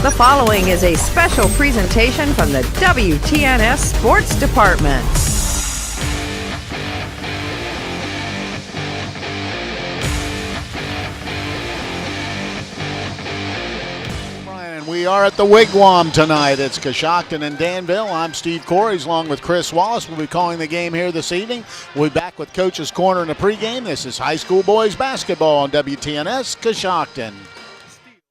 The following is a special presentation from the WTNS Sports Department. We are at the Wigwam tonight. It's Coshocton and Danville. I'm Steve Corey, along with Chris Wallace. We'll be calling the game here this evening. We'll be back with Coach's Corner in the pregame. This is high school boys basketball on WTNS Coshocton.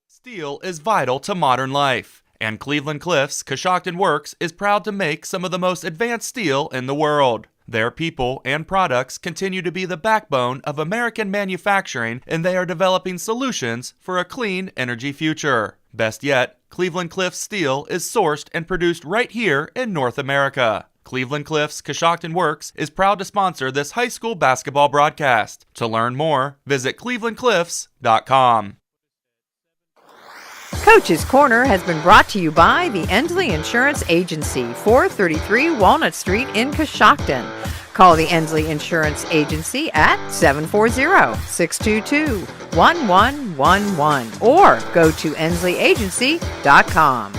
Steel is vital to modern life, and Cleveland Cliffs Coshocton Works is proud to make some of the most advanced steel in the world. Their people and products continue to be the backbone of American manufacturing, and they are developing solutions for a clean energy future. Best yet, Cleveland Cliffs steel is sourced and produced right here in North America. Cleveland Cliffs Coshocton Works is proud to sponsor this high school basketball broadcast. To learn more, visit clevelandcliffs.com. Coach's Corner has been brought to you by the Ensley Insurance Agency, 433 Walnut Street in Coshocton. Call the Ensley Insurance Agency at 740-622-1111 or go to ensley-agency.com.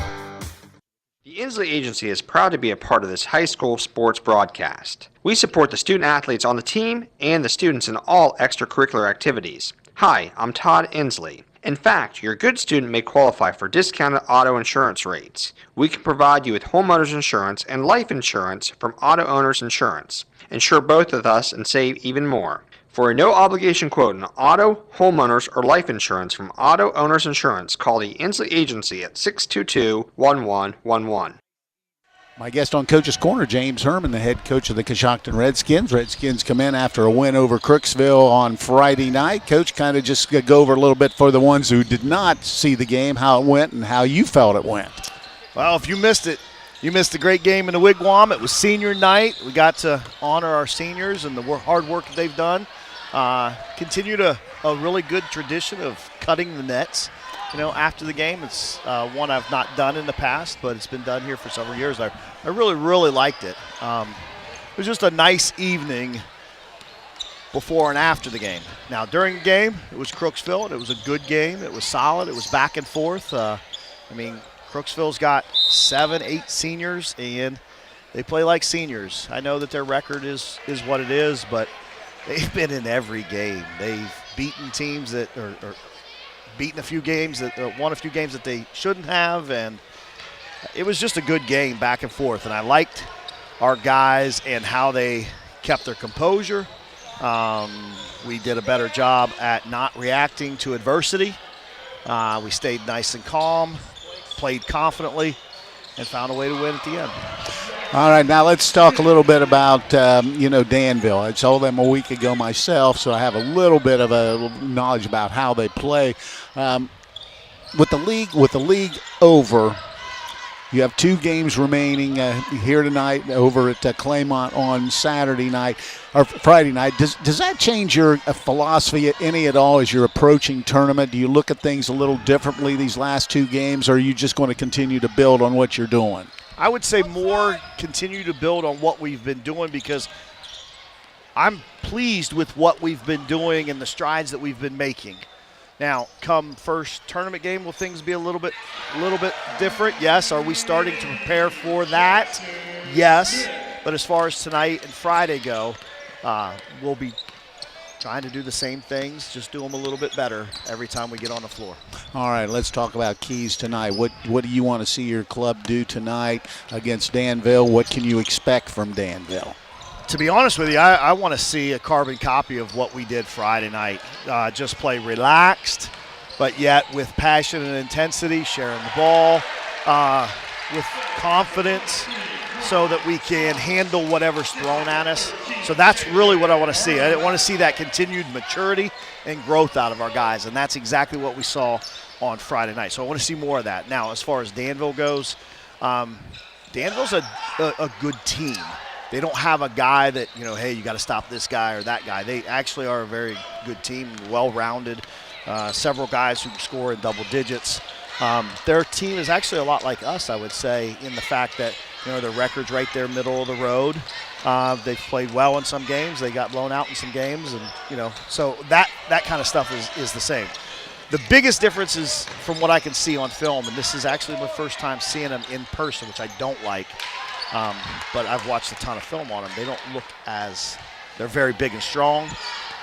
The Ensley Agency is proud to be a part of this high school sports broadcast. We support the student athletes on the team and the students in all extracurricular activities. Hi, I'm Todd Ensley. In fact, your good student may qualify for discounted auto insurance rates. We can provide you with homeowners insurance and life insurance from Auto Owners Insurance. Insure both with us and save even more. For a no-obligation quote on auto, homeowners, or life insurance from Auto Owners Insurance, call the Ensley Agency at 622-1111. My guest on Coach's Corner, James Herman, the head coach of the Coshocton Redskins. Redskins come in after a win over Crooksville on Friday night. Coach, kind of just go over a little bit for the ones who did not see the game, how it went and how you felt it went. Well, if you missed it, you missed a great game in the Wigwam. It was senior night. We got to honor our seniors and the hard work that they've done. Continued a really good tradition of cutting the nets. You know, after the game, it's one I've not done in the past, but it's been done here for several years. I really, really liked it. It was just a nice evening before and after the game. Now, during the game, it was Crooksville, and it was a good game. It was solid. It was back and forth. Crooksville's got 7, 8 seniors, and they play like seniors. I know that their record is what it is, but they've been in every game. They've beaten teams that are beaten a few games that won a few games that they shouldn't have, and it was just a good game back and forth. And I liked our guys and how they kept their composure. We did a better job at not reacting to adversity. We stayed nice and calm, played confidently, and found a way to win at the end. All right, now let's talk a little bit about, Danville. I saw them a week ago myself, so I have a little bit of a knowledge about how they play. With the league over, you have 2 games remaining here tonight over at Claymont on Saturday night or Friday night. Does that change your philosophy any at all as you're approaching tournament? Do you look at things a little differently these last 2 games, or are you just going to continue to build on what you're doing? I would say more continue to build on what we've been doing, because I'm pleased with what we've been doing and the strides that we've been making. Now, come first tournament game, will things be a little bit different? Yes. Are we starting to prepare for that? Yes. But as far as tonight and Friday go, we'll be trying to do the same things, just do them a little bit better every time we get on the floor. All right, let's talk about keys tonight. What do you want to see your club do tonight against Danville? What can you expect from Danville? To be honest with you, I want to see a carbon copy of what we did Friday night. Just play relaxed, but yet with passion and intensity, sharing the ball with confidence so that we can handle whatever's thrown at us. So that's really what I want to see. I want to see that continued maturity and growth out of our guys, and that's exactly what we saw on Friday night. So I want to see more of that. Now, as far as Danville goes, Danville's a good team. They don't have a guy that, hey, you got to stop this guy or that guy. They actually are a very good team, well-rounded, several guys who can score in double digits. Their team is actually a lot like us, I would say, in the fact that, their record's right there middle of the road. They've played well in some games. They got blown out in some games, and, so that kind of stuff is the same. The biggest difference is from what I can see on film, and this is actually my first time seeing them in person, which I don't like, but I've watched a ton of film on them. They don't look as, they're very big and strong,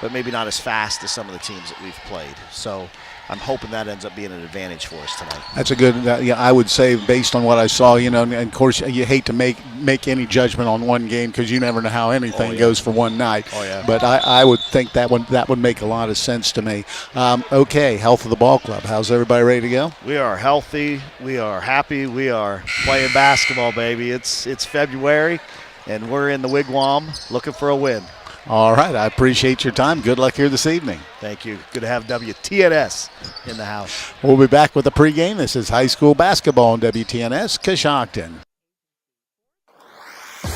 but maybe not as fast as some of the teams that we've played. So I'm hoping that ends up being an advantage for us tonight. That's a good, I would say, based on what I saw, and of course, you hate to make any judgment on one game because you never know how anything goes for one night. Oh, yeah. But I would think that would make a lot of sense to me. Okay, health of the ball club. How's everybody ready to go? We are healthy. We are happy. We are playing basketball, baby. It's February, and we're in the Wigwam looking for a win. All right, I appreciate your time. Good luck here this evening. Thank you. Good to have WTNS in the house. We'll be back with the pregame. This is high school basketball on WTNS Coshocton.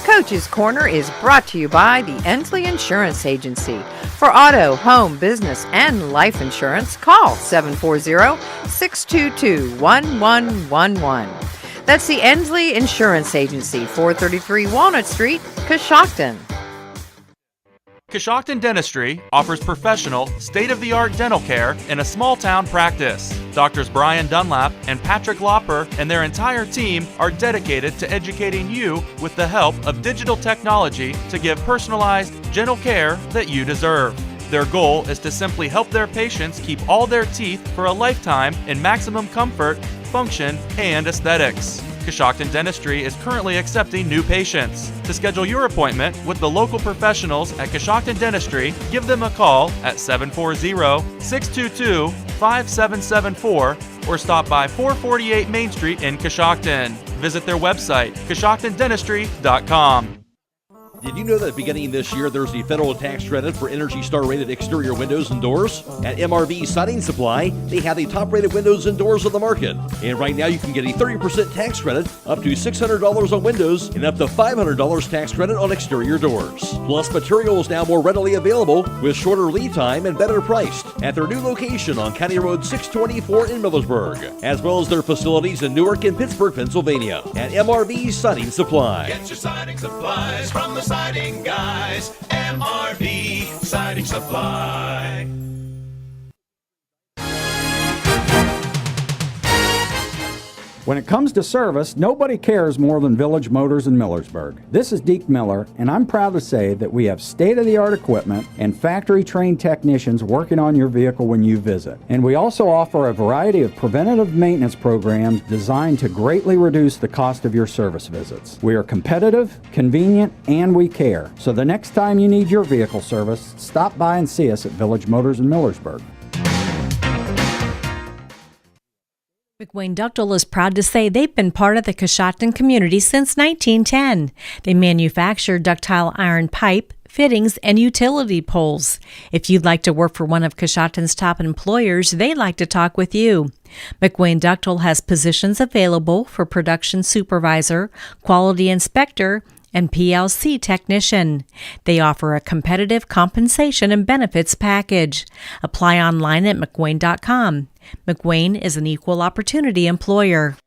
Coach's Corner is brought to you by the Endsley Insurance Agency. For auto, home, business, and life insurance, call 740-622-1111. That's the Endsley Insurance Agency, 433 Walnut Street, Coshocton. Coshocton Dentistry offers professional, state-of-the-art dental care in a small-town practice. Doctors Brian Dunlap and Patrick Lopper and their entire team are dedicated to educating you with the help of digital technology to give personalized, gentle care that you deserve. Their goal is to simply help their patients keep all their teeth for a lifetime in maximum comfort, function, and aesthetics. Coshocton Dentistry is currently accepting new patients. To schedule your appointment with the local professionals at Coshocton Dentistry, give them a call at 740-622-5774 or stop by 448 Main Street in Coshocton. Visit their website, CoshoctonDentistry.com. Did you know that beginning this year there's a federal tax credit for Energy Star rated exterior windows and doors? At MRV Siding Supply, they have the top rated windows and doors on the market. And right now you can get a 30% tax credit, up to $600 on windows, and up to $500 tax credit on exterior doors. Plus, material is now more readily available with shorter lead time and better priced at their new location on County Road 624 in Millersburg, as well as their facilities in Newark and Pittsburgh, Pennsylvania. At MRV Siding Supply. Get your siding supplies from the siding guys. MRV Siding Supply. When it comes to service, nobody cares more than Village Motors in Millersburg. This is Deke Miller, and I'm proud to say that we have state-of-the-art equipment and factory-trained technicians working on your vehicle when you visit. And we also offer a variety of preventative maintenance programs designed to greatly reduce the cost of your service visits. We are competitive, convenient, and we care. So the next time you need your vehicle service, stop by and see us at Village Motors in Millersburg. McWayne Ductile is proud to say they've been part of the Coshocton community since 1910. They manufacture ductile iron pipe, fittings, and utility poles. If you'd like to work for one of Coshocton's top employers, they'd like to talk with you. McWayne Ductile has positions available for production supervisor, quality inspector, and PLC technician. They offer a competitive compensation and benefits package. Apply online at McWayne.com. McWayne is an equal opportunity employer.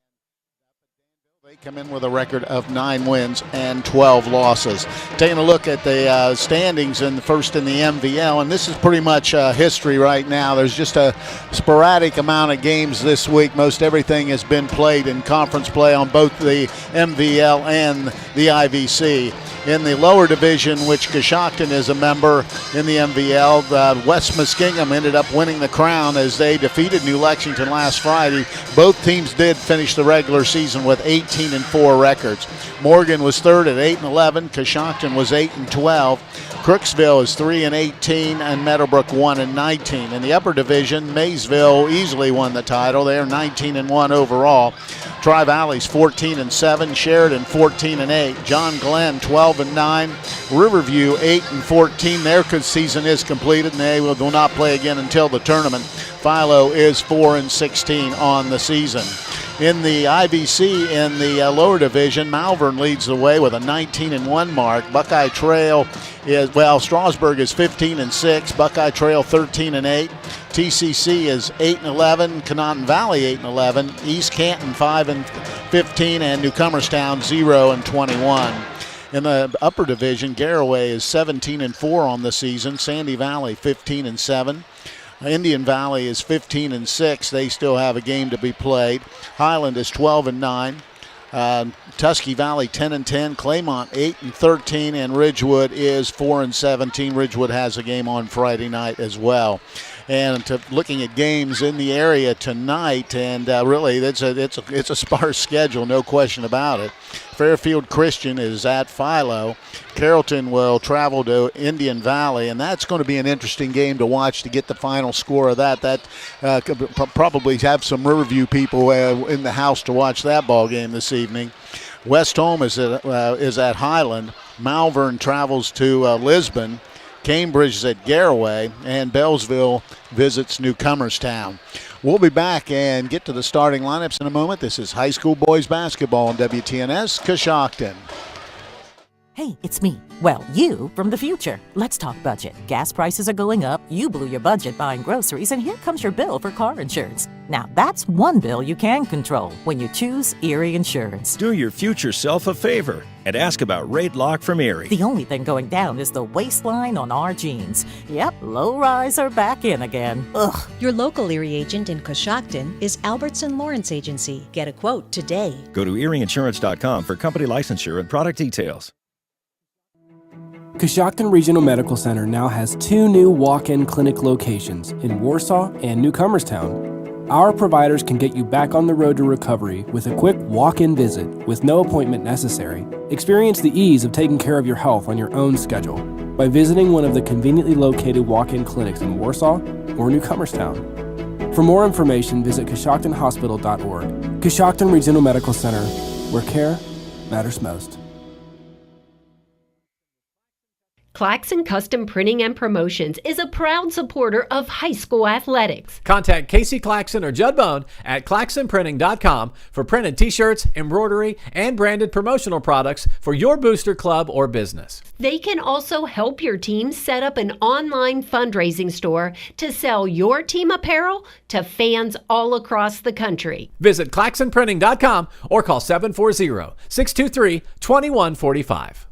They come in with a record of 9 wins and 12 losses. Taking a look at the standings in the first in the MVL, and this is pretty much history right now. There's just a sporadic amount of games this week. Most everything has been played in conference play on both the MVL and the IVC. In the lower division, which Coshocton is a member in the MVL, West Muskingum ended up winning the crown as they defeated New Lexington last Friday. Both teams did finish the regular season with 18-4 records. Morgan was third at 8-11. Coshocton was 8-12. Crooksville is 3-18, and Meadowbrook 1-19. In the upper division, Maysville easily won the title. They're 19-1 overall. Tri-Valley's 14-7, Sheridan 14-8, John Glenn 12-9, Riverview 8-14. Their season is completed, and they will not play again until the tournament. Philo is 4-16 on the season. In the IVC, in the lower division, Malvern leads the way with a 19-1 mark. Buckeye Trail is, well, Strasburg is 15-6, Buckeye Trail 13-8. TCC is 8-11, Conotton Valley 8-11, East Canton 5-15, and Newcomerstown 0-21. In the upper division, Garraway is 17-4 on the season, Sandy Valley 15-7. Indian Valley is 15-6. They still have a game to be played. Highland is 12-9. Tusky Valley 10-10, Claymont 8-13, and Ridgewood is 4-17. Ridgewood has a game on Friday night as well. And looking at games in the area tonight, and really it's a sparse schedule, no question about it. Fairfield Christian is at Philo. Carrollton will travel to Indian Valley, and that's going to be an interesting game to watch to get the final score of that. That could probably have some Riverview people in the house to watch that ball game this evening. West Home is at Highland. Malvern travels to Lisbon. Cambridge is at Garaway, and Bellsville visits Newcomerstown. We'll be back and get to the starting lineups in a moment. This is high school boys basketball on WTNS Coshocton. Hey, it's me. Well, you from the future. Let's talk budget. Gas prices are going up, you blew your budget buying groceries, and here comes your bill for car insurance. Now, that's one bill you can control when you choose Erie Insurance. Do your future self a favor and ask about Rate Lock from Erie. The only thing going down is the waistline on our jeans. Yep, low rise are back in again. Ugh. Your local Erie agent in Coshocton is Albertson Lawrence Agency. Get a quote today. Go to erieinsurance.com for company licensure and product details. Coshocton Regional Medical Center now has 2 new walk-in clinic locations in Warsaw and Newcomerstown. Our providers can get you back on the road to recovery with a quick walk-in visit with no appointment necessary. Experience the ease of taking care of your health on your own schedule by visiting one of the conveniently located walk-in clinics in Warsaw or Newcomerstown. For more information, visit CoshoctonHospital.org. Coshocton Regional Medical Center, where care matters most. Claxon Custom Printing and Promotions is a proud supporter of high school athletics. Contact Casey Claxon or Judd Bone at claxonprinting.com for printed t-shirts, embroidery, and branded promotional products for your booster club or business. They can also help your team set up an online fundraising store to sell your team apparel to fans all across the country. Visit claxonprinting.com or call 740-623-2145.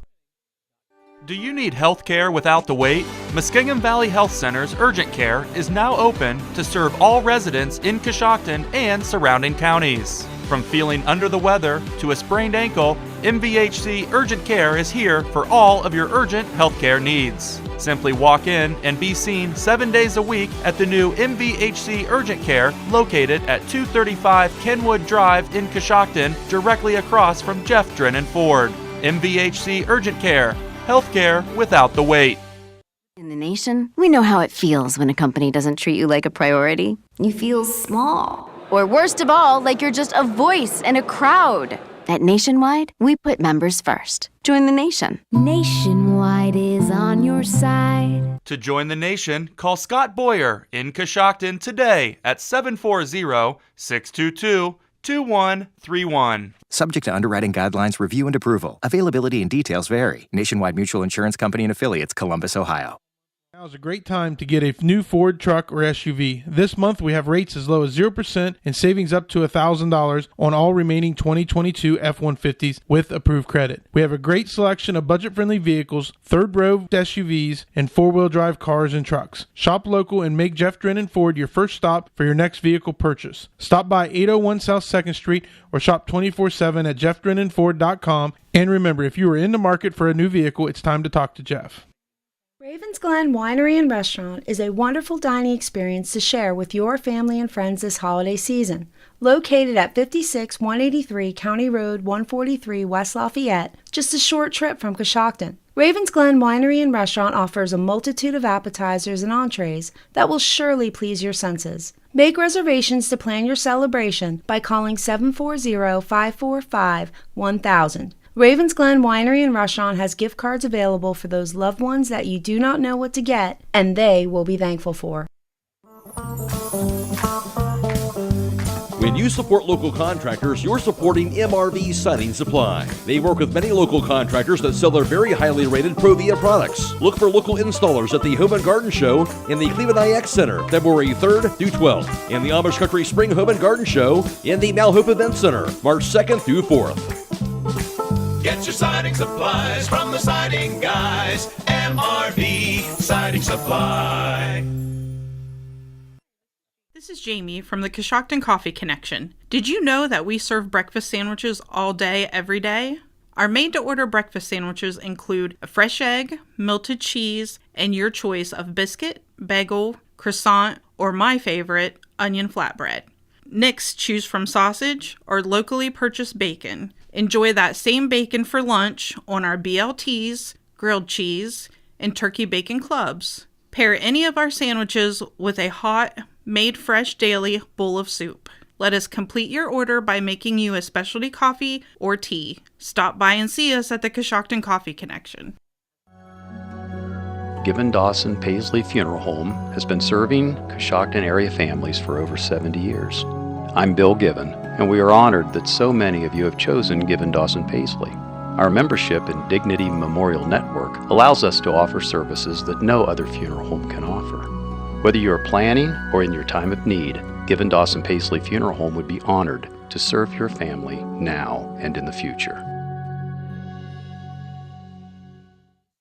Do you need health care without the wait? Muskingum Valley Health Center's Urgent Care is now open to serve all residents in Coshocton and surrounding counties. From feeling under the weather to a sprained ankle, MVHC Urgent Care is here for all of your urgent health care needs. Simply walk in and be seen 7 days a week at the new MVHC Urgent Care located at 235 Kenwood Drive in Coshocton, directly across from Jeff Drennan Ford. MVHC Urgent Care. Healthcare without the wait. In the nation, we know how it feels when a company doesn't treat you like a priority. You feel small. Or worst of all, like you're just a voice in a crowd. At Nationwide, we put members first. Join the nation. Nationwide is on your side. To join the nation, call Scott Boyer in Coshocton today at 740-622-2131. Subject to underwriting guidelines, review, and approval. Availability and details vary. Nationwide Mutual Insurance Company and Affiliates, Columbus, Ohio. Now is a great time to get a new Ford truck or SUV. This month we have rates as low as 0% and savings up to $1,000 on all remaining 2022 F-150s with approved credit. We have a great selection of budget-friendly vehicles, third-row SUVs, and four-wheel drive cars and trucks. Shop local and make Jeff Drennan Ford your first stop for your next vehicle purchase. Stop by 801 South 2nd Street or shop 24/7 at jeffdrennanford.com. And remember, if you are in the market for a new vehicle, it's time to talk to Jeff. Ravens Glen Winery and Restaurant is a wonderful dining experience to share with your family and friends this holiday season. Located at 56183 County Road 143 West Lafayette, just a short trip from Coshocton. Ravens Glen Winery and Restaurant offers a multitude of appetizers and entrees that will surely please your senses. Make reservations to plan your celebration by calling 740-545-1000. Ravens Glen Winery and Restaurant has gift cards available for those loved ones that you do not know what to get, and they will be thankful for. When you support local contractors, you're supporting MRV Siding Supply. They work with many local contractors that sell their very highly rated Provia products. Look for local installers at the Home and Garden Show in the Cleveland IX Center, February 3rd through 12th, and the Amish Country Spring Home and Garden Show in the Malhope Event Center, March 2nd through 4th. Get your siding supplies from the siding guys. MRV Siding Supply. This is Jamie from the Coshocton Coffee Connection. Did you know that we serve breakfast sandwiches all day, every day? Our made-to-order breakfast sandwiches include a fresh egg, melted cheese, and your choice of biscuit, bagel, croissant, or my favorite, onion flatbread. Next, choose from sausage or locally purchased bacon. Enjoy that same bacon for lunch on our BLTs, grilled cheese, and turkey bacon clubs. Pair any of our sandwiches with a hot, made fresh daily bowl of soup. Let us complete your order by making you a specialty coffee or tea. Stop by and see us at the Coshocton Coffee Connection. Given Dawson Paisley Funeral Home has been serving Coshocton area families for over 70 years. I'm Bill Given, and we are honored that so many of you have chosen Given Dawson Paisley. Our membership in Dignity Memorial Network allows us to offer services that no other funeral home can offer. Whether you are planning or in your time of need, Given Dawson Paisley Funeral Home would be honored to serve your family now and in the future.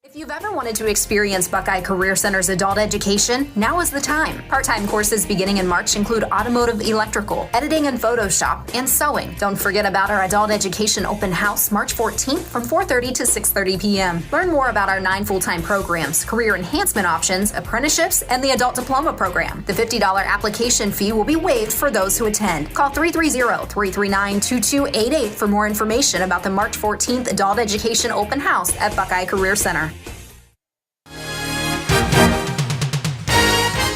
If you've ever wanted to experience Buckeye Career Center's adult education, now is the time. Part-time courses beginning in March include automotive electrical, editing and Photoshop, and sewing. Don't forget about our adult education open house March 14th from 4:30 to 6:30 p.m. Learn more about our 9 full-time programs, career enhancement options, apprenticeships, and the adult diploma program. The $50 application fee will be waived for those who attend. Call 330-339-2288 for more information about the March 14th adult education open house at Buckeye Career Center.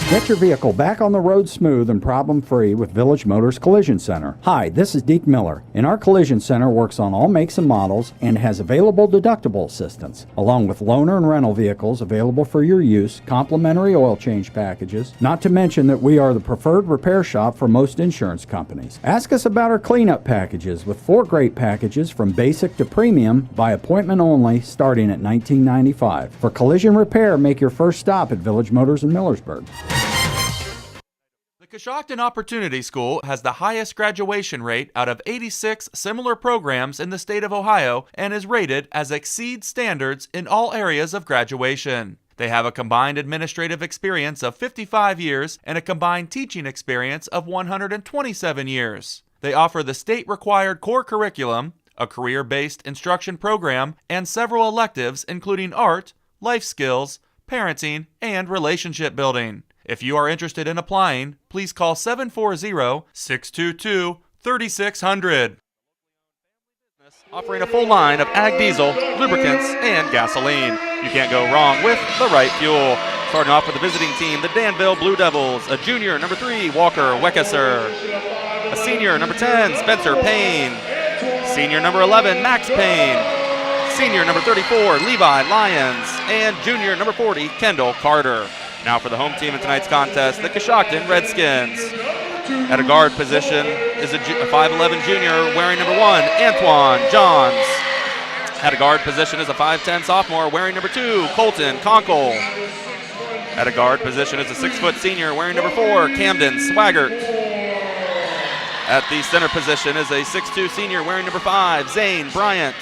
Get your vehicle back on the road smooth and problem-free with Village Motors Collision Center. Hi, this is Deke Miller, and our Collision Center works on all makes and models and has available deductible assistance, along with loaner and rental vehicles available for your use, complimentary oil change packages, not to mention that we are the preferred repair shop for most insurance companies. Ask us about our cleanup packages with 4 great packages from basic to premium by appointment only starting at $19.95. For collision repair, make your first stop at Village Motors in Millersburg. The Coshocton Opportunity School has the highest graduation rate out of 86 similar programs in the state of Ohio and is rated as Exceed Standards in all areas of graduation. They have a combined administrative experience of 55 years and a combined teaching experience of 127 years. They offer the state-required core curriculum, a career-based instruction program, and several electives including art, life skills, parenting, and relationship building. If you are interested in applying, please call 740-622-3600. Offering a full line of ag diesel, lubricants, and gasoline. You can't go wrong with the right fuel. Starting off with the visiting team, the Danville Blue Devils. A junior, number 3, Walker Weckesser. A senior, number 10, Spencer Payne. Senior, number 11, Max Payne. Senior, number 34, Levi Lyons. And junior, number 40, Kendall Carter. Now for the home team in tonight's contest, the Coshocton Redskins. At a guard position is a 5'11 junior wearing number 1, Antoine Johns. At a guard position is a 5'10 sophomore wearing number 2, Colton Conkle. At a guard position is a 6' senior wearing number 4, Camden Swaggart. At the center position is a 6'2 senior wearing number 5, Zane Bryant.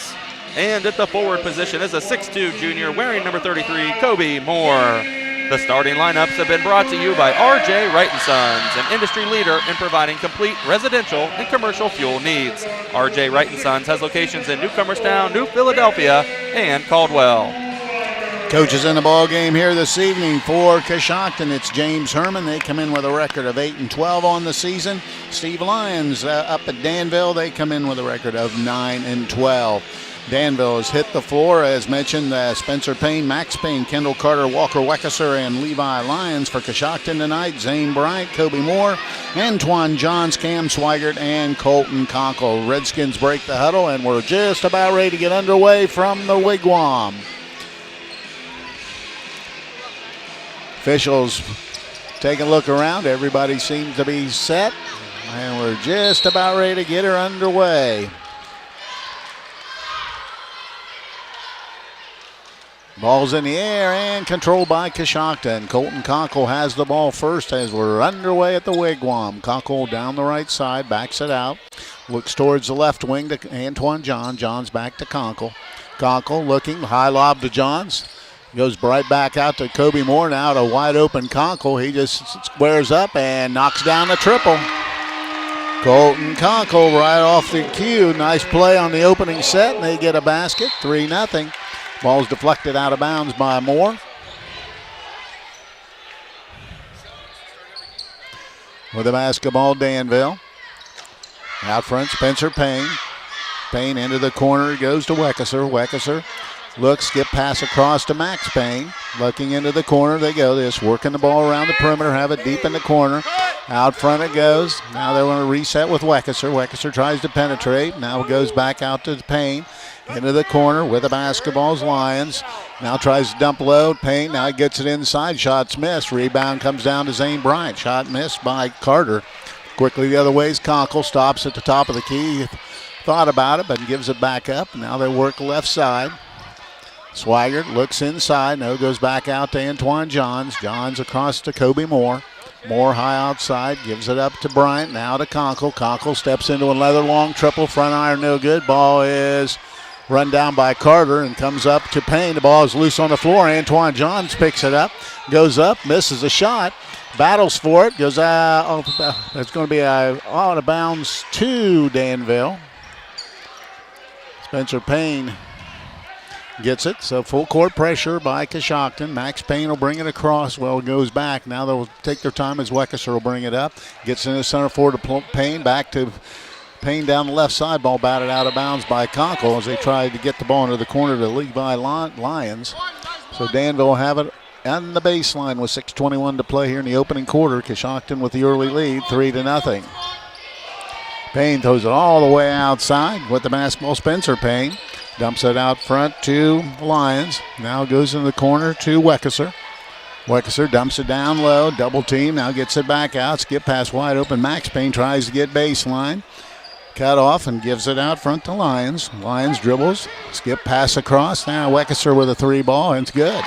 And at the forward position is a 6'2 junior wearing number 33, Kobe Moore. The starting lineups have been brought to you by R.J. Wright & Sons, an industry leader in providing complete residential and commercial fuel needs. R.J. Wright & Sons has locations in Newcomerstown, New Philadelphia, and Caldwell. Coaches in the ball game here this evening for Coshocton. It's James Herman. They come in with a record of 8-12 on the season. Steve Lyons up at Danville. They come in with a record of 9-12. Danville has hit the floor, as mentioned, Spencer Payne, Max Payne, Kendall Carter, Walker Weckesser, and Levi Lyons for Coshocton tonight. Zane Bryant, Kobe Moore, Antoine Johns, Cam Swigert, and Colton Conkle. Redskins break the huddle, and we're just about ready to get underway from the Wigwam. Officials take a look around. Everybody seems to be set, and we're just about ready to get her underway. Ball's in the air and controlled by Coshocton. Colton Conkle has the ball first as we're underway at the Wigwam. Conkle down the right side, backs it out. Looks towards the left wing to Antoine John. Johns back to Conkle. Conkle looking, high lob to Johns. Goes right back out to Kobe Moore now to wide open Conkle. He just squares up and knocks down the triple. Colton Conkle right off the cue. Nice play on the opening set, and they get a basket, 3-0. Ball's deflected out of bounds by Moore. With the basketball, Danville. Out front, Spencer Payne. Payne into the corner, goes to Weckeser. Weckeser looks, skip pass across to Max Payne. Looking into the corner, they go. They're just working the ball around the perimeter, have it deep in the corner. Out front it goes. Now they want to reset with Weckeser. Weckeser tries to penetrate. Now goes back out to Payne. Into the corner with the basketball's Lions. Now tries to dump low. Payne now he gets it inside. Shots missed. Rebound comes down to Zane Bryant. Shot missed by Carter. Quickly the other way is Conkle. Stops at the top of the key. Thought about it, but gives it back up. Now they work left side. Swigert looks inside. No, goes back out to Antoine Johns. Johns across to Kobe Moore. Moore high outside. Gives it up to Bryant. Now to Conkle. Conkle steps into another long triple. Front iron no good. Ball is run down by Carter and comes up to Payne. The ball is loose on the floor. Antoine Johns picks it up. Goes up. Misses a shot. Battles for it. Goes out. It's going to be out of bounds to Danville. Spencer Payne gets it. So full court pressure by Coshocton. Max Payne will bring it across. Well, it goes back. Now they'll take their time as Weckeser will bring it up. Gets in the center forward to Payne. Back to Payne down the left side. Ball batted out of bounds by Conkle as they tried to get the ball into the corner to Levi Lions. So Danville will have it on the baseline with 6:21 to play here in the opening quarter. Coshocton with the early lead, 3-0. Payne throws it all the way outside with the basketball. Spencer Payne dumps it out front to Lions. Now goes in the corner to Weckeser. Weckeser dumps it down low. Double team. Now gets it back out. Skip pass wide open. Max Payne tries to get baseline. Cut off and gives it out front to Lions. Lions dribbles. Skip pass across. Now Weckeser with a three ball, and it's good.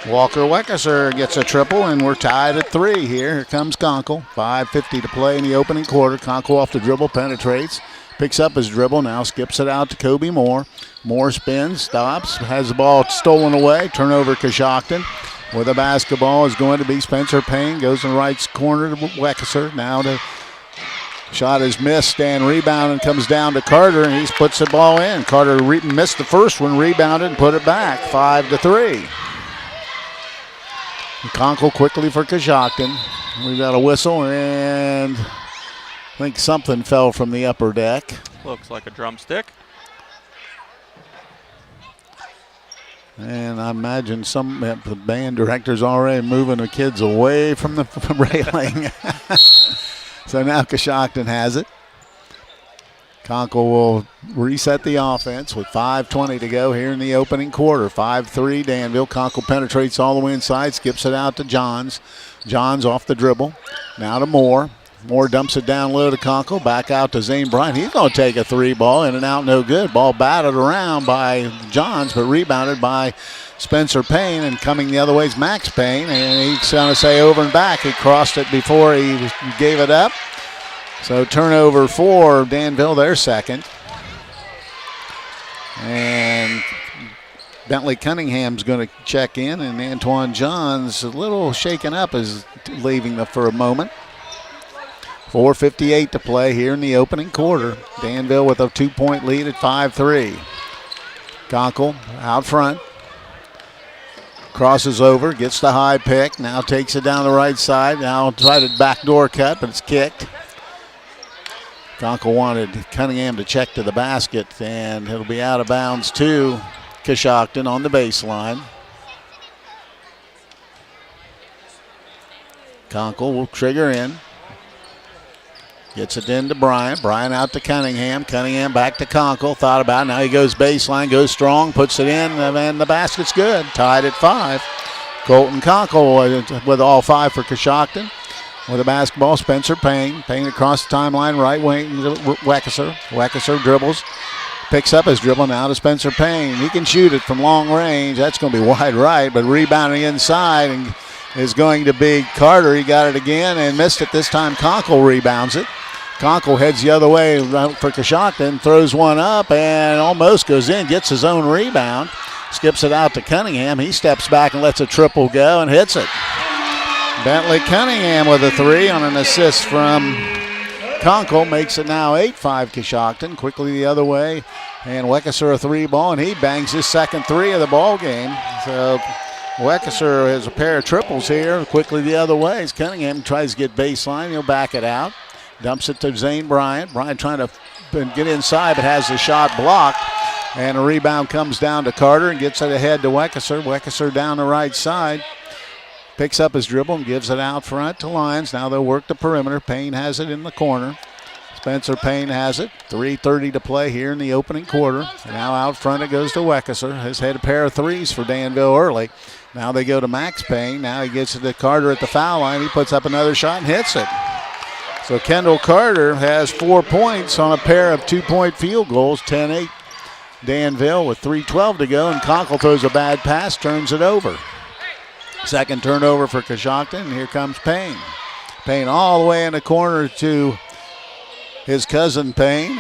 Walker Weckeser gets a triple, and we're tied at 3 here. Here comes Conkle. 5:50 to play in the opening quarter. Conkle off the dribble, penetrates. Picks up his dribble, now skips it out to Kobe Moore. Moore spins, stops, has the ball stolen away. Turnover Coshocton. With the basketball is going to be Spencer Payne. Goes in the right corner to Weckeser. Now to shot is missed and rebound and comes down to Carter, and he puts the ball in. Carter missed the first one, rebounded and put it back. 5-3. Conkle quickly for Coshocton. We got a whistle, and I think something fell from the upper deck. Looks like a drumstick. And I imagine the band director's already moving the kids away from the railing. So now Coshocton has it. Conkle will reset the offense with 5:20 to go here in the opening quarter. 5-3 Danville. Conkle penetrates all the way inside, skips it out to Johns. Johns off the dribble. Now to Moore. Moore dumps it down low to Conkle. Back out to Zane Bryant. He's going to take a three ball. In and out, no good. Ball batted around by Johns, but rebounded by Spencer Payne. And coming the other way is Max Payne. And he's going to say over and back. He crossed it before he gave it up. So turnover for Danville, their second. And Bentley Cunningham's going to check in, and Antoine Johns a little shaken up is leaving for a moment. 4:58 to play here in the opening quarter. Danville with a 2-point lead at 5-3. Conkle out front. Crosses over, gets the high pick, now takes it down the right side. Now tried a backdoor cut, but it's kicked. Conkle wanted Cunningham to check to the basket, and it'll be out of bounds to Coshocton on the baseline. Conkle will trigger in. Gets it in to Bryant. Bryant out to Cunningham. Cunningham back to Conkle. Thought about it. Now he goes baseline, goes strong, puts it in, and the basket's good. Tied at 5. Colton Conkle with all 5 for Coshocton. With the basketball, Spencer Payne. Payne across the timeline, right wing, Weckeser. Weckeser dribbles. Picks up his dribble now to Spencer Payne. He can shoot it from long range. That's going to be wide right, but rebounding inside and is going to be Carter. He got it again and missed it. This time Conkle rebounds it. Conkle heads the other way for Coshocton, throws one up and almost goes in, gets his own rebound. Skips it out to Cunningham. He steps back and lets a triple go and hits it. Bentley Cunningham with a 3 on an assist from Conkle. Makes it now 8-5 Coshocton. Quickly the other way. And Weckeser a 3 ball, and he bangs his second 3 of the ball game. So Weckeser has a pair of triples here. Quickly the other way as Cunningham tries to get baseline. He'll back it out. Dumps it to Zane Bryant. Bryant trying to get inside, but has the shot blocked. And a rebound comes down to Carter and gets it ahead to Weckeser. Weckeser down the right side. Picks up his dribble and gives it out front to Lyons. Now they'll work the perimeter. Payne has it in the corner. Spencer Payne has it. 3:30 to play here in the opening quarter. And now out front it goes to Weckeser. Has had a pair of 3s for Danville early. Now they go to Max Payne. Now he gets it to Carter at the foul line. He puts up another shot and hits it. So Kendall Carter has 4 points on a pair of 2-point field goals. 10-8 Danville with 3:12 to go. And Conkle throws a bad pass, turns it over. Second turnover for Coshocton. And here comes Payne. Payne all the way in the corner to his cousin Payne.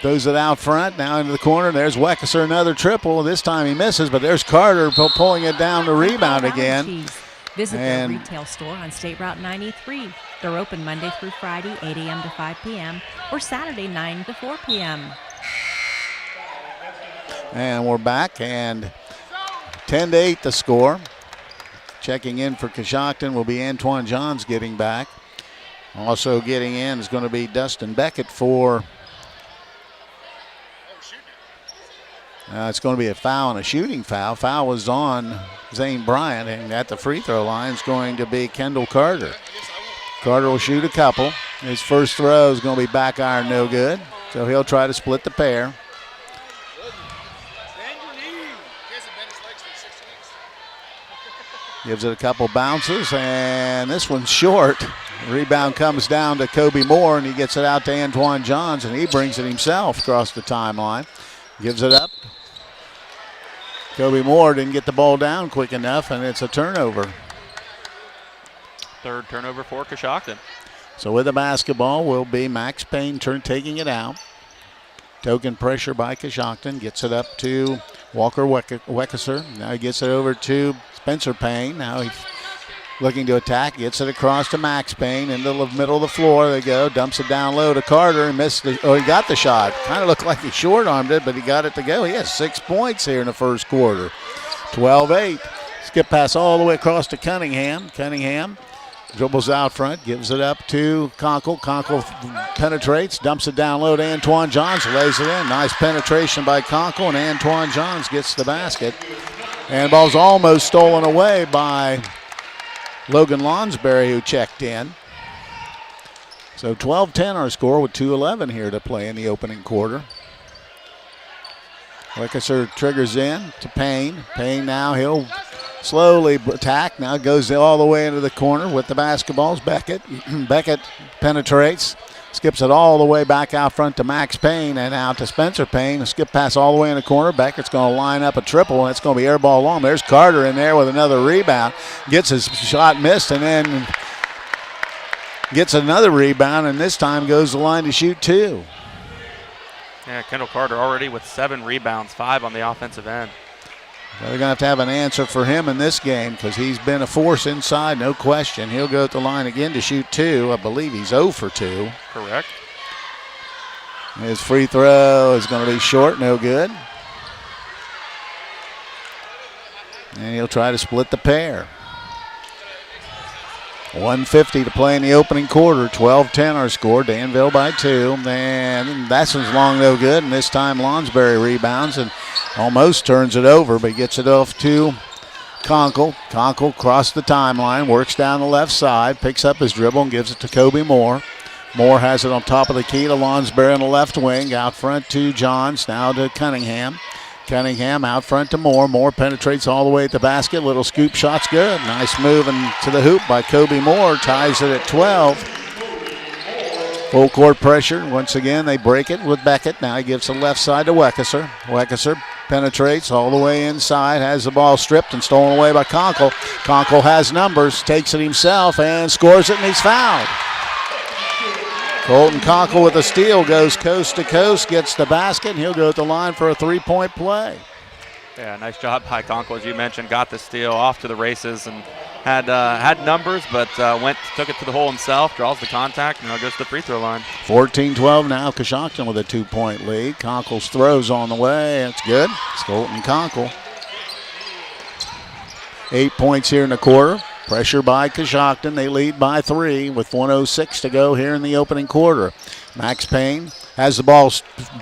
Throws it out front, now into the corner. There's Weckeser, another triple. This time he misses, but there's Carter pulling it down to rebound again. Visit their retail store on State Route 93. They're open Monday through Friday, 8 a.m. to 5 p.m. or Saturday, 9 to 4 p.m. And we're back, and 10-8 the score. Checking in for Coshocton will be Antoine Johns getting back. Also getting in is going to be Dustin Beckett for... it's going to be a foul and a shooting foul. Foul was on Zane Bryant, and at the free throw line is going to be Kendall Carter. Carter will shoot a couple. His first throw is going to be back iron, no good. So he'll try to split the pair. Gives it a couple bounces, and this one's short. Rebound comes down to Kobe Moore, and he gets it out to Antoine Johns, and he brings it himself across the timeline. Gives it up. Kobe Moore didn't get the ball down quick enough, and it's a turnover. Third turnover for Coshocton. So with the basketball will be Max Payne taking it out. Token pressure by Coshocton. Gets it up to Walker Weckeser. Now he gets it over to Spencer Payne. Now he's looking to attack. Gets it across to Max Payne. Into the middle of the floor they go. Dumps it down low to Carter and missed he got the shot. Kind of looked like he short-armed it, but he got it to go. He has 6 points here in the first quarter. 12-8. Skip pass all the way across to Cunningham. Cunningham dribbles out front, gives it up to Conkle. Conkle penetrates, dumps it down low to Antoine Johns, lays it in. Nice penetration by Conkle, and Antoine Johns gets the basket. And the ball's almost stolen away by Logan Lonsberry, who checked in. So 12-10 our score with 2:11 here to play in the opening quarter. Weckeser triggers in to Payne. Payne now, he'll slowly attack. Now goes all the way into the corner with the basketballs. Beckett. Beckett penetrates. Skips it all the way back out front to Max Payne and out to Spencer Payne. A skip pass all the way in the corner. Beckett's going to line up a triple, and it's going to be air ball long. There's Carter in there with another rebound. Gets his shot missed and then gets another rebound, and this time goes to the line to shoot 2. Yeah, Kendall Carter already with 7 rebounds, 5 on the offensive end. So they're going to have an answer for him in this game because he's been a force inside, no question. He'll go at the line again to shoot 2. I believe he's 0 for 2. Correct. His free throw is going to be short, no good. And he'll try to split the pair. 1:50 to play in the opening quarter. 12-10 our score. Danville by 2. And that one's long, no good. And this time Lonsberry rebounds and almost turns it over, but gets it off to Conkle. Conkle across the timeline, works down the left side, picks up his dribble and gives it to Kobe Moore. Moore has it on top of the key to Lonsberry on the left wing. Out front to Johns, now to Cunningham. Cunningham out front to Moore. Moore penetrates all the way at the basket. Little scoop shot's good. Nice move to the hoop by Kobe Moore. Ties it at 12. Full court pressure. Once again, they break it with Beckett. Now he gives the left side to Weckeser. Weckeser penetrates all the way inside. Has the ball stripped and stolen away by Conkle. Conkle has numbers. Takes it himself and scores it, and he's fouled. Colton Conkle with a steal, goes coast to coast, gets the basket, and he'll go at the line for a 3-point play. Yeah, nice job by Conkle, as you mentioned. Got the steal, off to the races, and had numbers, but took it to the hole himself, draws the contact, and now goes to the free throw line. 14-12 now. Coshocton with a 2-point lead. Conkle's throws on the way. It's good. It's Colton Conkle. 8 points here in the quarter. Pressure by Coshocton. They lead by 3 with 1:06 to go here in the opening quarter. Max Payne has the ball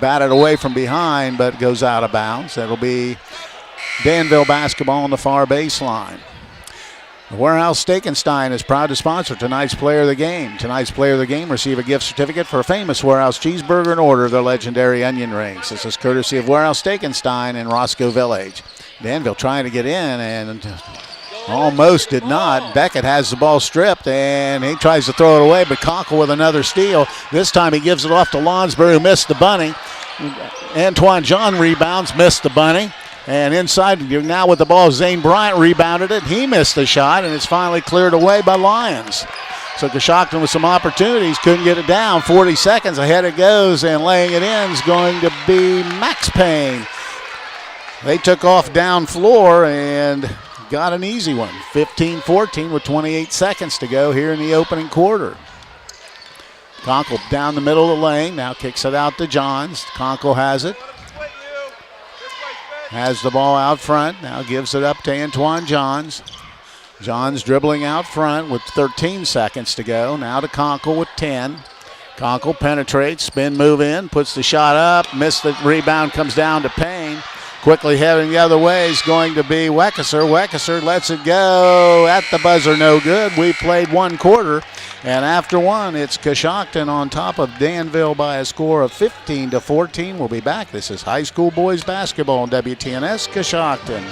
batted away from behind, but goes out of bounds. That'll be Danville basketball on the far baseline. The Warehouse Steakenstein is proud to sponsor tonight's Player of the Game. Tonight's Player of the Game receive a gift certificate for a famous Warehouse cheeseburger and order of their legendary onion rings. This is courtesy of Warehouse Steakenstein in Roscoe Village. Danville trying to get in and almost did not. Beckett has the ball stripped and he tries to throw it away, but Conkle with another steal. This time he gives it off to Lonsbury, who missed the bunny. Antoine John rebounds, missed the bunny. And inside now with the ball, Zane Bryant rebounded it. He missed the shot, and it's finally cleared away by Lyons. So Coshocton with some opportunities, couldn't get it down. 40 seconds, ahead it goes, and laying it in is going to be Max Payne. They took off down floor and got an easy one. 15-14 with 28 seconds to go here in the opening quarter. Conkle down the middle of the lane, now kicks it out to Johns. Conkle has it. Has the ball out front, now gives it up to Antoine Johns. Johns dribbling out front with 13 seconds to go. Now to Conkle with 10. Conkle penetrates, spin move in, puts the shot up, missed the rebound, comes down to Payne. Quickly heading the other way is going to be Weckeser. Weckeser lets it go at the buzzer, no good. We played one quarter, and after one, it's Coshocton on top of Danville by a score of 15-14. We'll be back. This is high school boys basketball on WTNS Coshocton.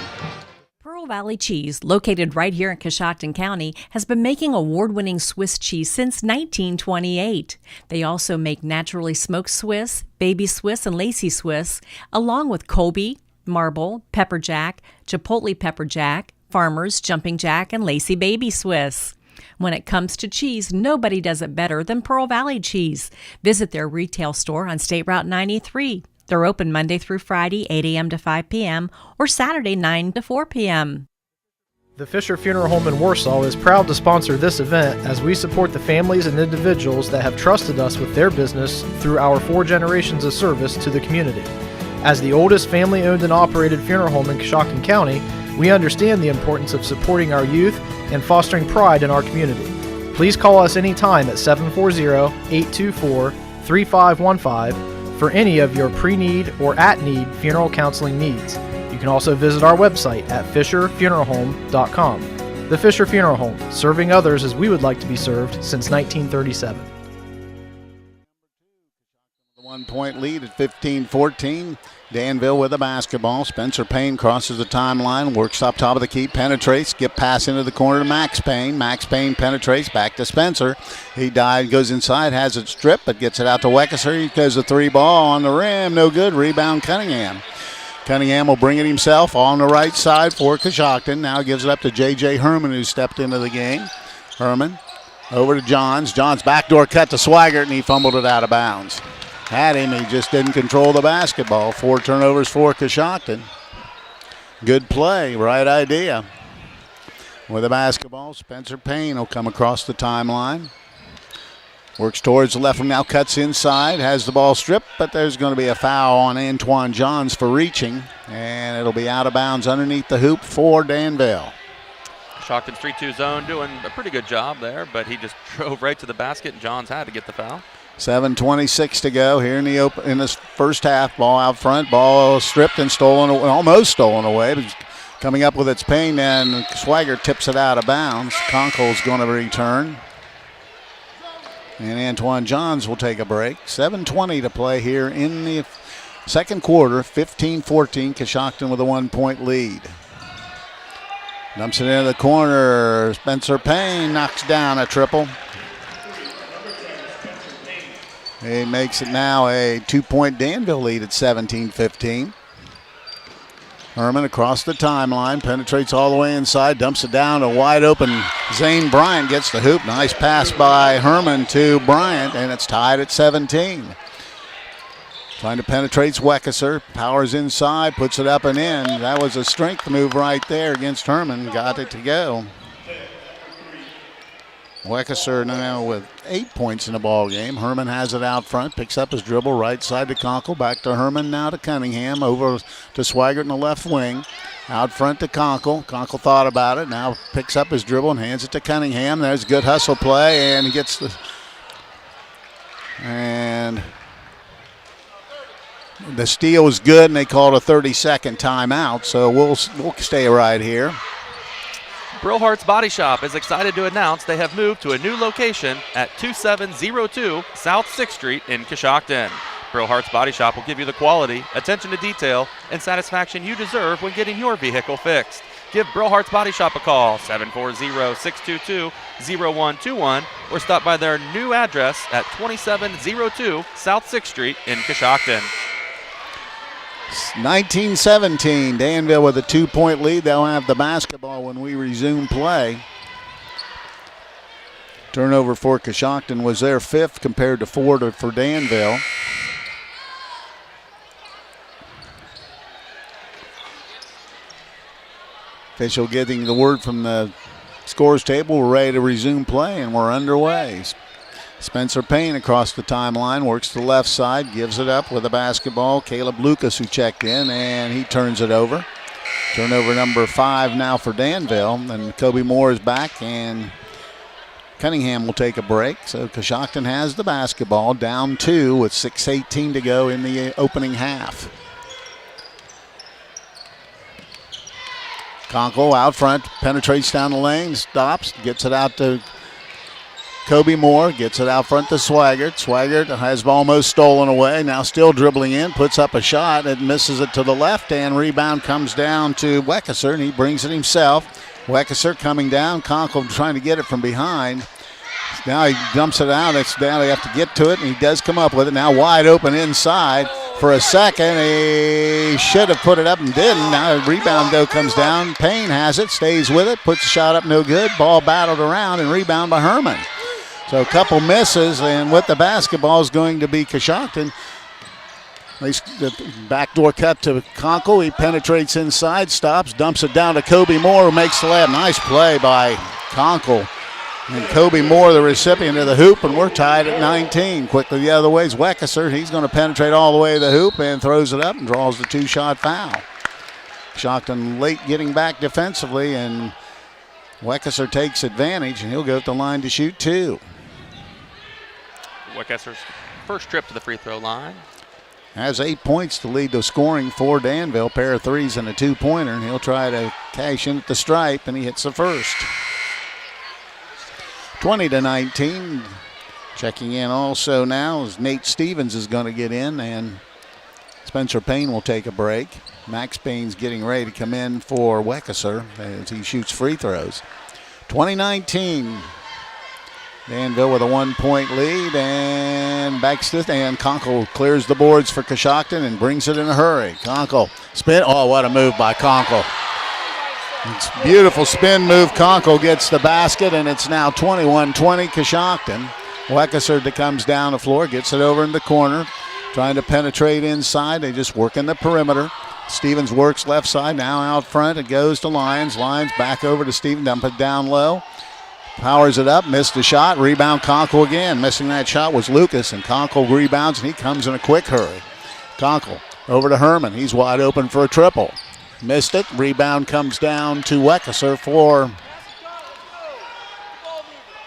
Pearl Valley Cheese, located right here in Coshocton County, has been making award-winning Swiss cheese since 1928. They also make naturally smoked Swiss, baby Swiss, and Lacey Swiss, along with Colby, Marble, Pepper Jack, Chipotle Pepper Jack, Farmers, Jumping Jack, and Lacey Baby Swiss. When it comes to cheese, nobody does it better than Pearl Valley Cheese. Visit their retail store on State Route 93. They're open Monday through Friday, 8 a.m. to 5 p.m., or Saturday, 9 to 4 p.m. The Fisher Funeral Home in Warsaw is proud to sponsor this event as we support the families and individuals that have trusted us with their business through our 4 generations of service to the community. As the oldest family-owned and operated funeral home in Coshocton County, we understand the importance of supporting our youth and fostering pride in our community. Please call us anytime at 740-824-3515 for any of your pre-need or at-need funeral counseling needs. You can also visit our website at fisherfuneralhome.com. The Fisher Funeral Home, serving others as we would like to be served since 1937. 1-point lead at 15-14. Danville with the basketball. Spencer Payne crosses the timeline, works up top of the key, penetrates, get pass into the corner to Max Payne. Max Payne penetrates back to Spencer. He goes inside, has it stripped, but gets it out to Weckeser. He goes the 3 ball on the rim, no good. Rebound Cunningham. Cunningham will bring it himself on the right side for Coshocton. Now gives it up to J.J. Herman, who stepped into the game. Herman over to Johns. Johns backdoor cut to Swigert, and he fumbled it out of bounds. Had him, he just didn't control the basketball. 4 turnovers for Coshocton. Good play, right idea. With the basketball, Spencer Payne will come across the timeline. Works towards the left wing, now cuts inside, has the ball stripped, but there's going to be a foul on Antoine Johns for reaching, and it'll be out of bounds underneath the hoop for Danville. Coshocton's 3-2 zone doing a pretty good job there, but he just drove right to the basket, and Johns had to get the foul. 7:26 to go here in this first half. Ball out front, ball stripped and stolen, almost stolen away, but coming up with its Payne, and Swigert tips it out of bounds. Conkle's going to return, and Antoine Johns will take a break. 7:20 to play here in the second quarter. 15-14, Coshocton with a 1-point lead. Dumps it into the corner. Spencer Payne knocks down a triple. He makes it now a 2-point Danville lead at 17-15. Herman across the timeline, penetrates all the way inside, dumps it down to wide open. Zane Bryant gets the hoop. Nice pass by Herman to Bryant, and it's tied at 17. Trying to penetrate Weckeser. Powers inside, puts it up and in. That was a strength move right there against Herman. Got it to go. Weckeser now with 8 points in the ball game. Herman has it out front, picks up his dribble right side to Conkle, back to Herman, now to Cunningham, over to Swaggart in the left wing. Out front to Conkle. Conkle thought about it, now picks up his dribble and hands it to Cunningham. There's a good hustle play, and he gets the... And the steal was good, and they called a 30-second timeout, so we'll stay right here. Brillhart's Body Shop is excited to announce they have moved to a new location at 2702 South 6th Street in Coshocton. Brillhart's Body Shop will give you the quality, attention to detail, and satisfaction you deserve when getting your vehicle fixed. Give Brillhart's Body Shop a call, 740-622-0121, or stop by their new address at 2702 South 6th Street in Coshocton. 19-17, Danville with a 2-point lead. They'll have the basketball when we resume play. Turnover for Coshocton was their 5th compared to 4 for Danville. Official getting the word from the scores table. We're ready to resume play, and we're underway. Spencer Payne across the timeline, works to the left side, gives it up with a basketball. Caleb Lucas, who checked in, and he turns it over. Turnover number 5 now for Danville, and Kobe Moore is back, and Cunningham will take a break. So Coshocton has the basketball, down 2 with 6:18 to go in the opening half. Conkle out front, penetrates down the lane, stops, gets it out to Kobe Moore, gets it out front to Swaggart. Swaggart has almost stolen away, now still dribbling in, puts up a shot, and misses it to the left, and rebound comes down to Weckeser, and he brings it himself. Weckeser coming down, Conkle trying to get it from behind. Now he dumps it out, it's down, they have to get to it, and he does come up with it. Now wide open inside. For a second, he should have put it up and didn't. Now a rebound, though, comes down. Payne has it, stays with it, puts the shot up, no good. Ball battled around, and rebound by Herman. So a couple misses, and with the basketball is going to be Coshocton. The backdoor cut to Conkle. He penetrates inside, stops, dumps it down to Kobe Moore, who makes the layup. Nice play by Conkle. And Kobe Moore, the recipient of the hoop, and we're tied at 19. Quickly the other way is Weckeser. He's going to penetrate all the way to the hoop and throws it up and draws the 2-shot foul. Coshocton late getting back defensively, and Weckeser takes advantage, and he'll go to the line to shoot 2. Weckeser's first trip to the free throw line. Has 8 points to lead the scoring for Danville. Pair of threes and a 2-pointer, and he'll try to cash in at the stripe, and he hits the first. 20-19. Checking in also now is Nate Stevens is going to get in, and Spencer Payne will take a break. Max Payne's getting ready to come in for Weckeser as he shoots free throws. 2019. Danville with a 1-point lead, and and Conkle clears the boards for Coshocton and brings it in a hurry. Conkle spin. Oh, what a move by Conkle. It's a beautiful spin move. Conkle gets the basket, and it's now 21-20 Coshocton. Weckeser that comes down the floor, gets it over in the corner, trying to penetrate inside. They just work in the perimeter. Stevens works left side, now out front. It goes to Lyons. Lyons back over to Stevens, dump it down low. Powers it up, missed the shot. Rebound Conkle again. Missing that shot was Lucas, and Conkle rebounds, and he comes in a quick hurry. Conkle over to Herman. He's wide open for a triple. Missed it. Rebound comes down to Weckeser for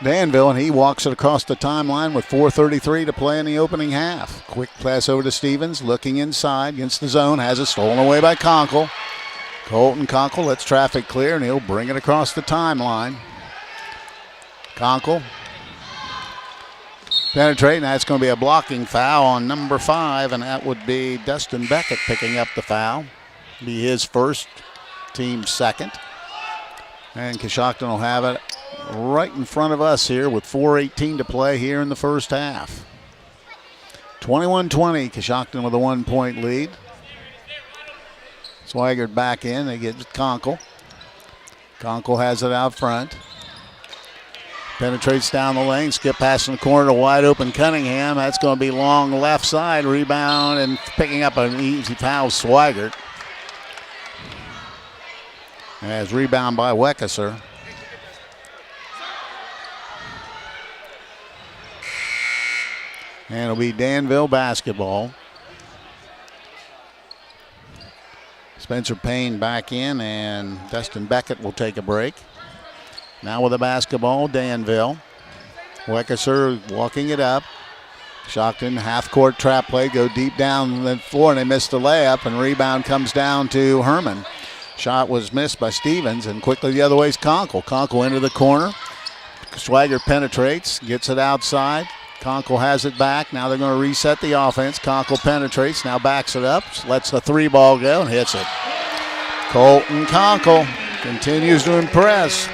Danville, and he walks it across the timeline with 4:33 to play in the opening half. Quick pass over to Stevens, looking inside against the zone. Has it stolen away by Conkle. Colton Conkle lets traffic clear, and he'll bring it across the timeline. Conkle penetrating. That's going to be a blocking foul on number 5, and that would be Dustin Beckett picking up the foul. Be his first, team second. And Coshocton will have it right in front of us here with 4:18 to play here in the first half. 21-20, Coshocton with a 1-point lead. Swaggart back in. They get Conkle. Conkle has it out front. Penetrates down the lane. Skip pass in the corner to wide open Cunningham. That's going to be long left side. Rebound and picking up an easy foul, Swigert. As rebound by Weckesser. And it'll be Danville basketball. Spencer Payne back in, and Dustin Beckett will take a break. Now with the basketball, Danville. Weckesser walking it up. Coshocton half-court trap play, go deep down the floor, and they missed the layup, and rebound comes down to Herman. Shot was missed by Stevens, and quickly the other way is Conkle. Conkle into the corner. Swigert penetrates, gets it outside. Conkle has it back. Now they're going to reset the offense. Conkle penetrates, now backs it up, lets the three ball go and hits it. Colton Conkle continues to impress.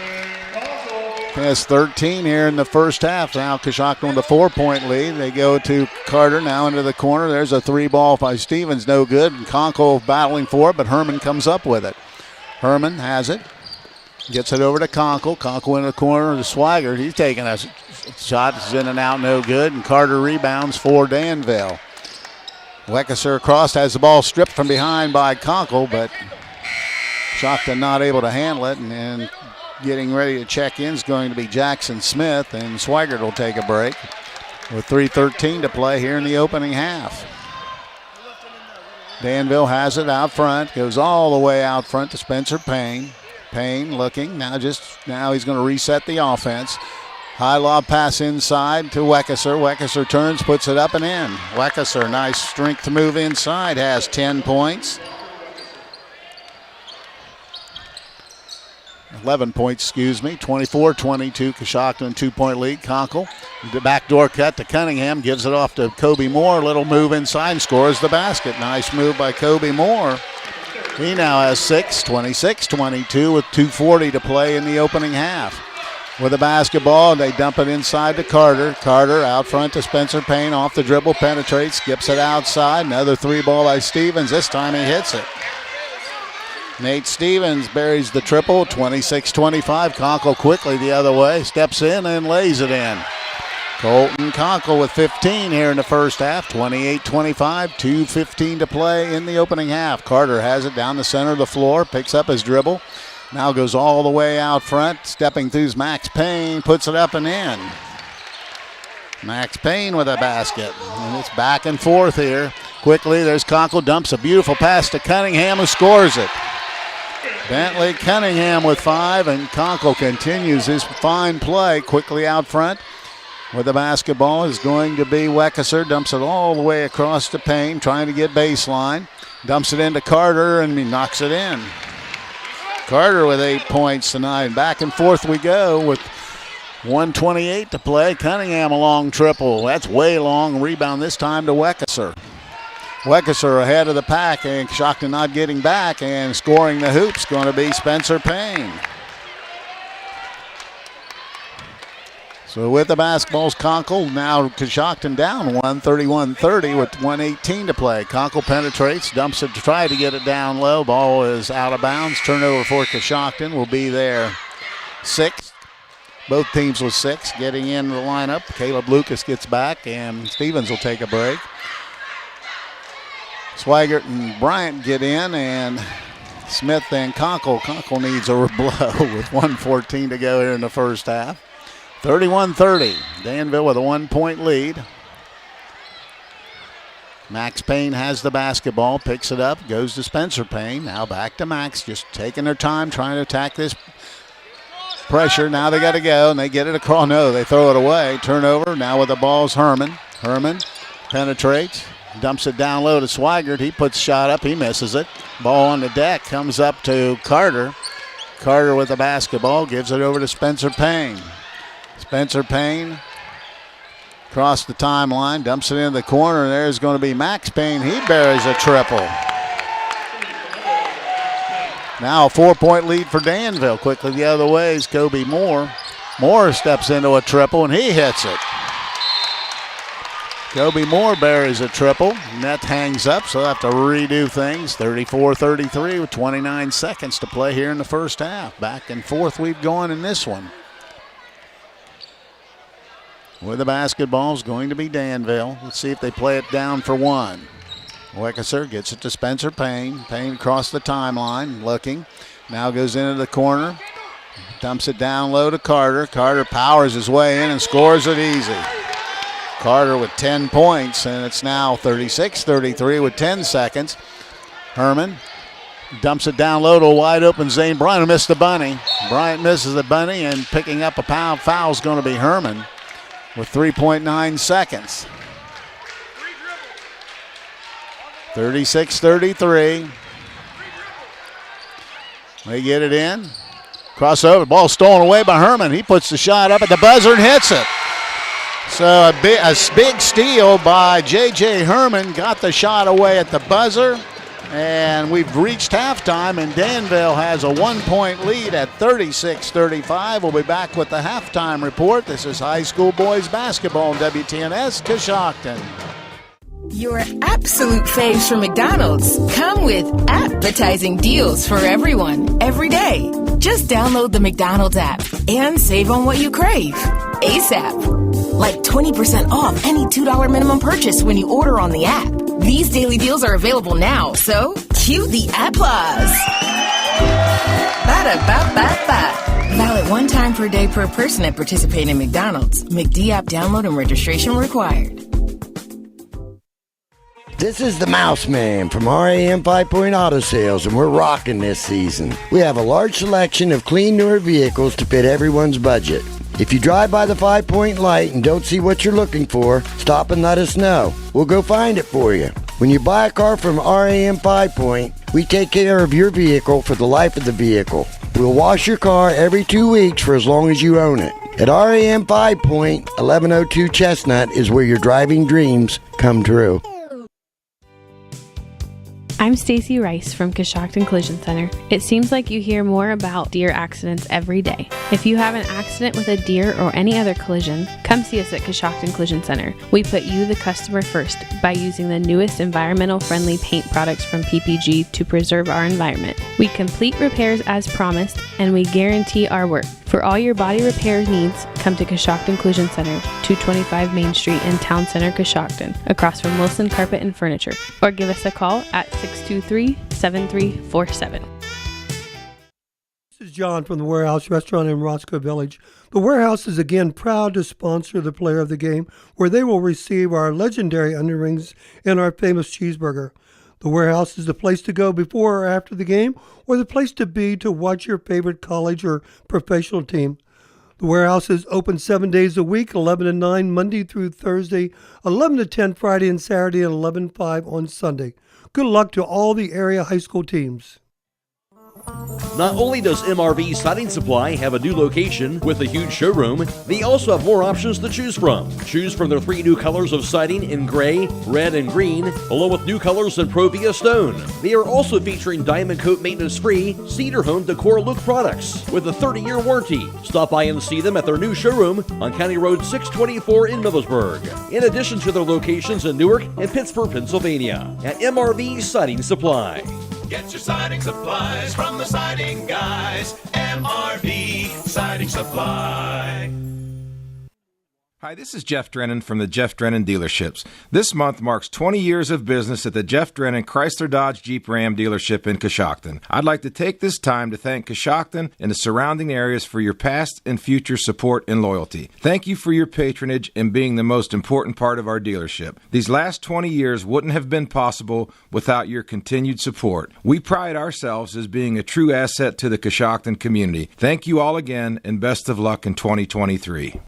Has 13 here in the first half. Now Coshocton with a 4-point lead. They go to Carter now into the corner. There's a three ball by Stevens, no good. And Conkle battling for it, but Herman comes up with it. Herman has it. Gets it over to Conkle. Conkle in the corner to Swigert. He's taking a shot. It's in and out, no good. And Carter rebounds for Danville. Weckesser across, has the ball stripped from behind by Conkle, but Coshocton not able to handle it. And getting ready to check in is going to be Jackson Smith, and Swigert will take a break with 3:13 to play here in the opening half. Danville has it out front, goes all the way out front to Spencer Payne. Payne looking, now he's going to reset the offense. High lob pass inside to Weckesser. Weckesser turns, puts it up and in. Weckesser, nice strength to move inside, has 10 points. 11 points, 24-22, Coshocton 2-point lead. Conkle, the backdoor cut to Cunningham, gives it off to Kobe Moore. Little move inside and scores the basket. Nice move by Kobe Moore. He now has 6, 26-22 with 2:40 to play in the opening half. With the basketball, they dump it inside to Carter. Carter out front to Spencer Payne, off the dribble, penetrates, skips it outside. Another three ball by Stevens. This time he hits it. Nate Stevens buries the triple, 26-25. Conkle quickly the other way, steps in and lays it in. Colton Conkle with 15 here in the first half, 28-25, 2:15 to play in the opening half. Carter has it down the center of the floor, picks up his dribble, now goes all the way out front, stepping through Max Payne, puts it up and in. Max Payne with a basket, and it's back and forth here. Quickly, there's Conkle, dumps a beautiful pass to Cunningham, who scores it. Bentley Cunningham with 5, and Conkle continues his fine play. Quickly out front with the basketball is going to be Weckesser. Dumps it all the way across to Payne, trying to get baseline. Dumps it into Carter, and he knocks it in. Carter with 8 points tonight. Back and forth we go with 1:28 to play. Cunningham a long triple. That's way long. Rebound this time to Weckesser. Weckesser ahead of the pack, and Coshocton not getting back, and scoring the hoops going to be Spencer Payne. So with the basketballs, Conkle, now Coshocton down 131-30 with 1:18 to play. Conkle penetrates, dumps it to try to get it down low. Ball is out of bounds. Turnover for Coshocton will be their 6th. Both teams with 6 getting in the lineup. Caleb Lucas gets back, and Stevens will take a break. Swigert and Bryant get in, and Smith and Conkle. Conkle needs a blow with 1:14 to go here in the first half. 31-30. Danville with a 1-point lead. Max Payne has the basketball, picks it up, goes to Spencer Payne. Now back to Max, just taking their time, trying to attack this pressure. Now they got to go, and they get it across. No, they throw it away. Turnover. Now with the ball is Herman. Herman penetrates. Dumps it down low to Swigert. He puts a shot up. He misses it. Ball on the deck. Comes up to Carter. Carter with the basketball. Gives it over to Spencer Payne. Spencer Payne across the timeline. Dumps it into the corner. There's going to be Max Payne. He buries a triple. Now a 4-point lead for Danville. Quickly the other way is Kobe Moore. Moore steps into a triple, and he hits it. Kobe Moore buries a triple. Net hangs up, so they'll have to redo things. 34-33 with 29 seconds to play here in the first half. Back and forth we've gone in this one. With the basketball is going to be Danville. Let's see if they play it down for one. Weckeser gets it to Spencer Payne. Payne across the timeline, looking. Now goes into the corner. Dumps it down low to Carter. Carter powers his way in and scores it easy. Carter with 10 points, and it's now 36-33 with 10 seconds. Herman dumps it down low to a wide open Zane Bryant, who missed the bunny. Bryant misses the bunny, and picking up a foul is going to be Herman with 3.9 seconds. 36-33. They get it in. Crossover, ball stolen away by Herman. He puts the shot up at the buzzer and hits it. So a big steal by J.J. Herman, got the shot away at the buzzer. And we've reached halftime, and Danville has a 1-point lead at 36-35. We'll be back with the halftime report. This is high school boys basketball on WTNS Coshocton. Your absolute faves from McDonald's come with appetizing deals for everyone, every day. Just download the McDonald's app and save on what you crave ASAP. Like 20% off any $2 minimum purchase when you order on the app. These daily deals are available now, so cue the applause. Ba-da-ba-ba-ba. Valid one time per day per person at participating McDonald's. McD app download and registration required. This is the Mouse Man from RAM 5 Point Auto Sales, and we're rocking this season. We have a large selection of clean, newer vehicles to fit everyone's budget. If you drive by the 5 Point light and don't see what you're looking for, stop and let us know. We'll go find it for you. When you buy a car from RAM 5 Point, we take care of your vehicle for the life of the vehicle. We'll wash your car every 2 weeks for as long as you own it. At RAM 5 Point, 1102 Chestnut is where your driving dreams come true. I'm Stacy Rice from Coshocton Collision Center. It seems like you hear more about deer accidents every day. If you have an accident with a deer or any other collision, come see us at Coshocton Collision Center. We put you, the customer, first by using the newest environmental-friendly paint products from PPG to preserve our environment. We complete repairs as promised, and we guarantee our work. For all your body repair needs, come to Coshocton Collision Center, 225 Main Street in Town Center, Coshocton, across from Wilson Carpet and Furniture, or give us a call at 623-7347. This is John from the Warehouse Restaurant in Roscoe Village. The Warehouse is again proud to sponsor the player of the game, where they will receive our legendary onion rings and our famous cheeseburger. The Warehouse is the place to go before or after the game, or the place to be to watch your favorite college or professional team. The Warehouse is open 7 days a week, 11 to 9 Monday through Thursday, 11 to 10 Friday and Saturday, and 11 to 5 on Sunday. Good luck to all the area high school teams. Not only does MRV Siding Supply have a new location with a huge showroom, they also have more options to choose from. Choose from their 3 new colors of siding in gray, red, and green, along with new colors in Provia Stone. They are also featuring Diamond Coat maintenance-free Cedar Home Decor Look products with a 30-year warranty. Stop by and see them at their new showroom on County Road 624 in Millersburg, in addition to their locations in Newark and Pittsburgh, Pennsylvania, at MRV Siding Supply. Get your siding supplies from the siding guys. MRV Siding Supply. Hi, this is Jeff Drennan from the Jeff Drennan Dealerships. This month marks 20 years of business at the Jeff Drennan Chrysler Dodge Jeep Ram dealership in Coshocton. I'd like to take this time to thank Coshocton and the surrounding areas for your past and future support and loyalty. Thank you for your patronage and being the most important part of our dealership. These last 20 years wouldn't have been possible without your continued support. We pride ourselves as being a true asset to the Coshocton community. Thank you all again, and best of luck in 2023.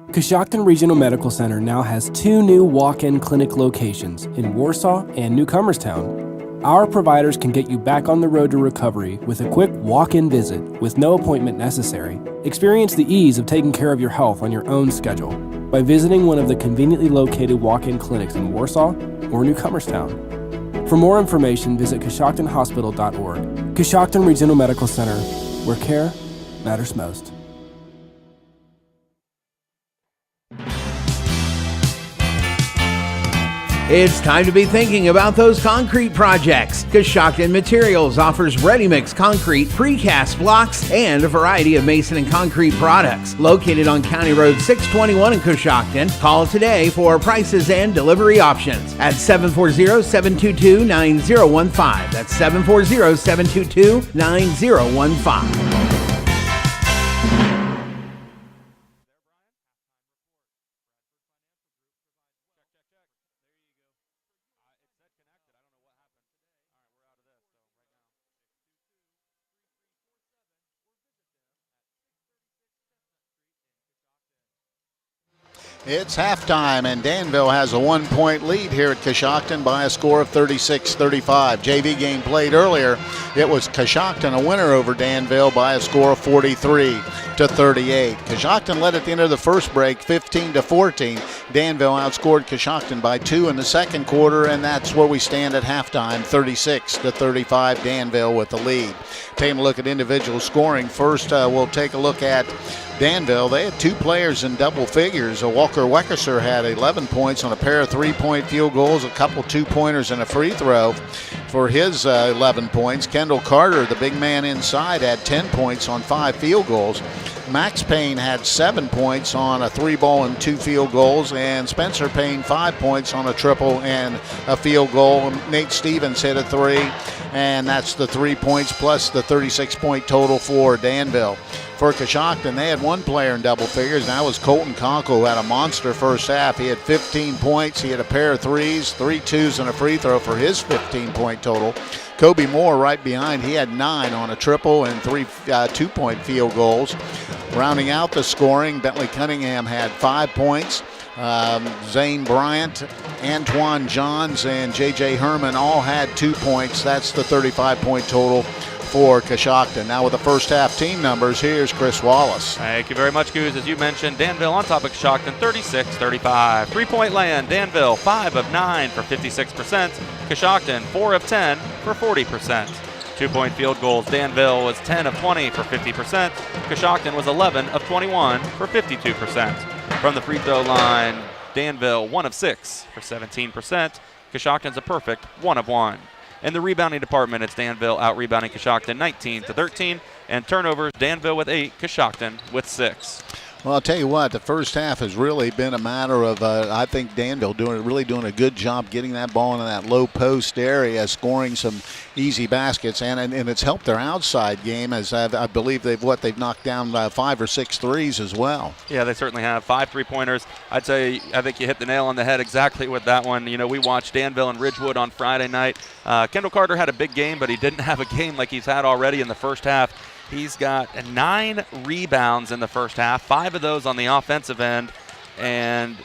Coshocton Regional Medical Center now has 2 new walk-in clinic locations in Warsaw and Newcomerstown. Our providers can get you back on the road to recovery with a quick walk-in visit with no appointment necessary. Experience the ease of taking care of your health on your own schedule by visiting one of the conveniently located walk-in clinics in Warsaw or Newcomerstown. For more information, visit CoshoctonHospital.org. Coshocton Regional Medical Center, where care matters most. It's time to be thinking about those concrete projects. Coshocton Materials offers ready-mix concrete, precast blocks, and a variety of mason and concrete products. Located on County Road 621 in Coshocton, call today for prices and delivery options at 740-722-9015. That's 740-722-9015. It's halftime, and Danville has a 1-point lead here at Coshocton by a score of 36-35. JV game played earlier. It was Coshocton a winner over Danville by a score of 43-38. Coshocton led at the end of the first break 15-14. Danville outscored Coshocton by 2 in the second quarter, and that's where we stand at halftime, 36-35. Danville with the lead. Taking a look at individual scoring. First, we'll take a look at Danville. They had 2 players in double figures. Walker Weckerser had 11 points on a pair of 3-point field goals, a couple 2-pointers, and a free throw for his 11 points. Kendall Carter, the big man inside, had 10 points on 5 field goals. Max Payne had 7 points on a 3-ball and 2 field goals, and Spencer Payne 5 points on a triple and a field goal. Nate Stevens hit a 3, and that's the 3 points plus the 36-point total for Danville. For Coshocton, they had 1 player in double figures, and that was Colton Conkle, who had a monster first half. He had 15 points. He had a pair of 3s, 3 2s, and a free throw for his 15-point total. Kobe Moore right behind. He had 9 on a triple and 3 2-point field goals. Rounding out the scoring, Bentley Cunningham had 5 points. Zane Bryant, Antoine Johns, and J.J. Herman all had 2 points. That's the 35-point total for Coshocton. Now with the first half team numbers, here's Chris Wallace. Thank you very much, Goose. As you mentioned, Danville on top of Coshocton, 36-35. 3-point land, Danville 5 of 9 for 56%. Coshocton 4 of 10 for 40%. 2-point field goals, Danville was 10 of 20 for 50%. Coshocton was 11 of 21 for 52%. From the free throw line, Danville 1 of 6 for 17%. Coshocton's a perfect 1 of 1. In the rebounding department, it's Danville out-rebounding Coshocton 19-13. And turnovers, Danville with 8, Coshocton with 6. Well, I'll tell you what, the first half has really been a matter of, I think, Danville really doing a good job getting that ball in that low post area, scoring some easy baskets, and it's helped their outside game, as I believe they've knocked down 5 or 6 threes as well. Yeah, they certainly have 5 3-pointers. I think you hit the nail on the head exactly with that one. You know, we watched Danville and Ridgewood on Friday night. Kendall Carter had a big game, but he didn't have a game like he's had already in the first half. He's got 9 rebounds in the first half, 5 of those on the offensive end, and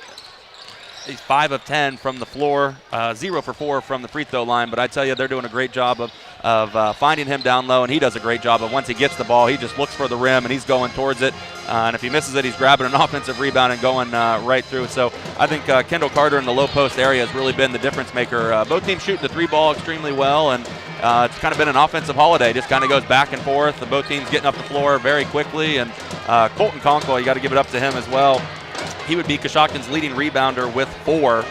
he's 5 of 10 from the floor, 0 for 4 from the free throw line. But I tell you, they're doing a great job of finding him down low, and he does a great job of once he gets the ball, he just looks for the rim and he's going towards it. And if he misses it, he's grabbing an offensive rebound and going right through. So I think Kendall Carter in the low post area has really been the difference maker. Both teams shooting the 3-ball extremely well, and it's kind of been an offensive holiday. Just kind of goes back and forth. Both teams getting up the floor very quickly. And Colton Conkle, you got to give it up to him as well. He would be Coshocton's leading rebounder with 4.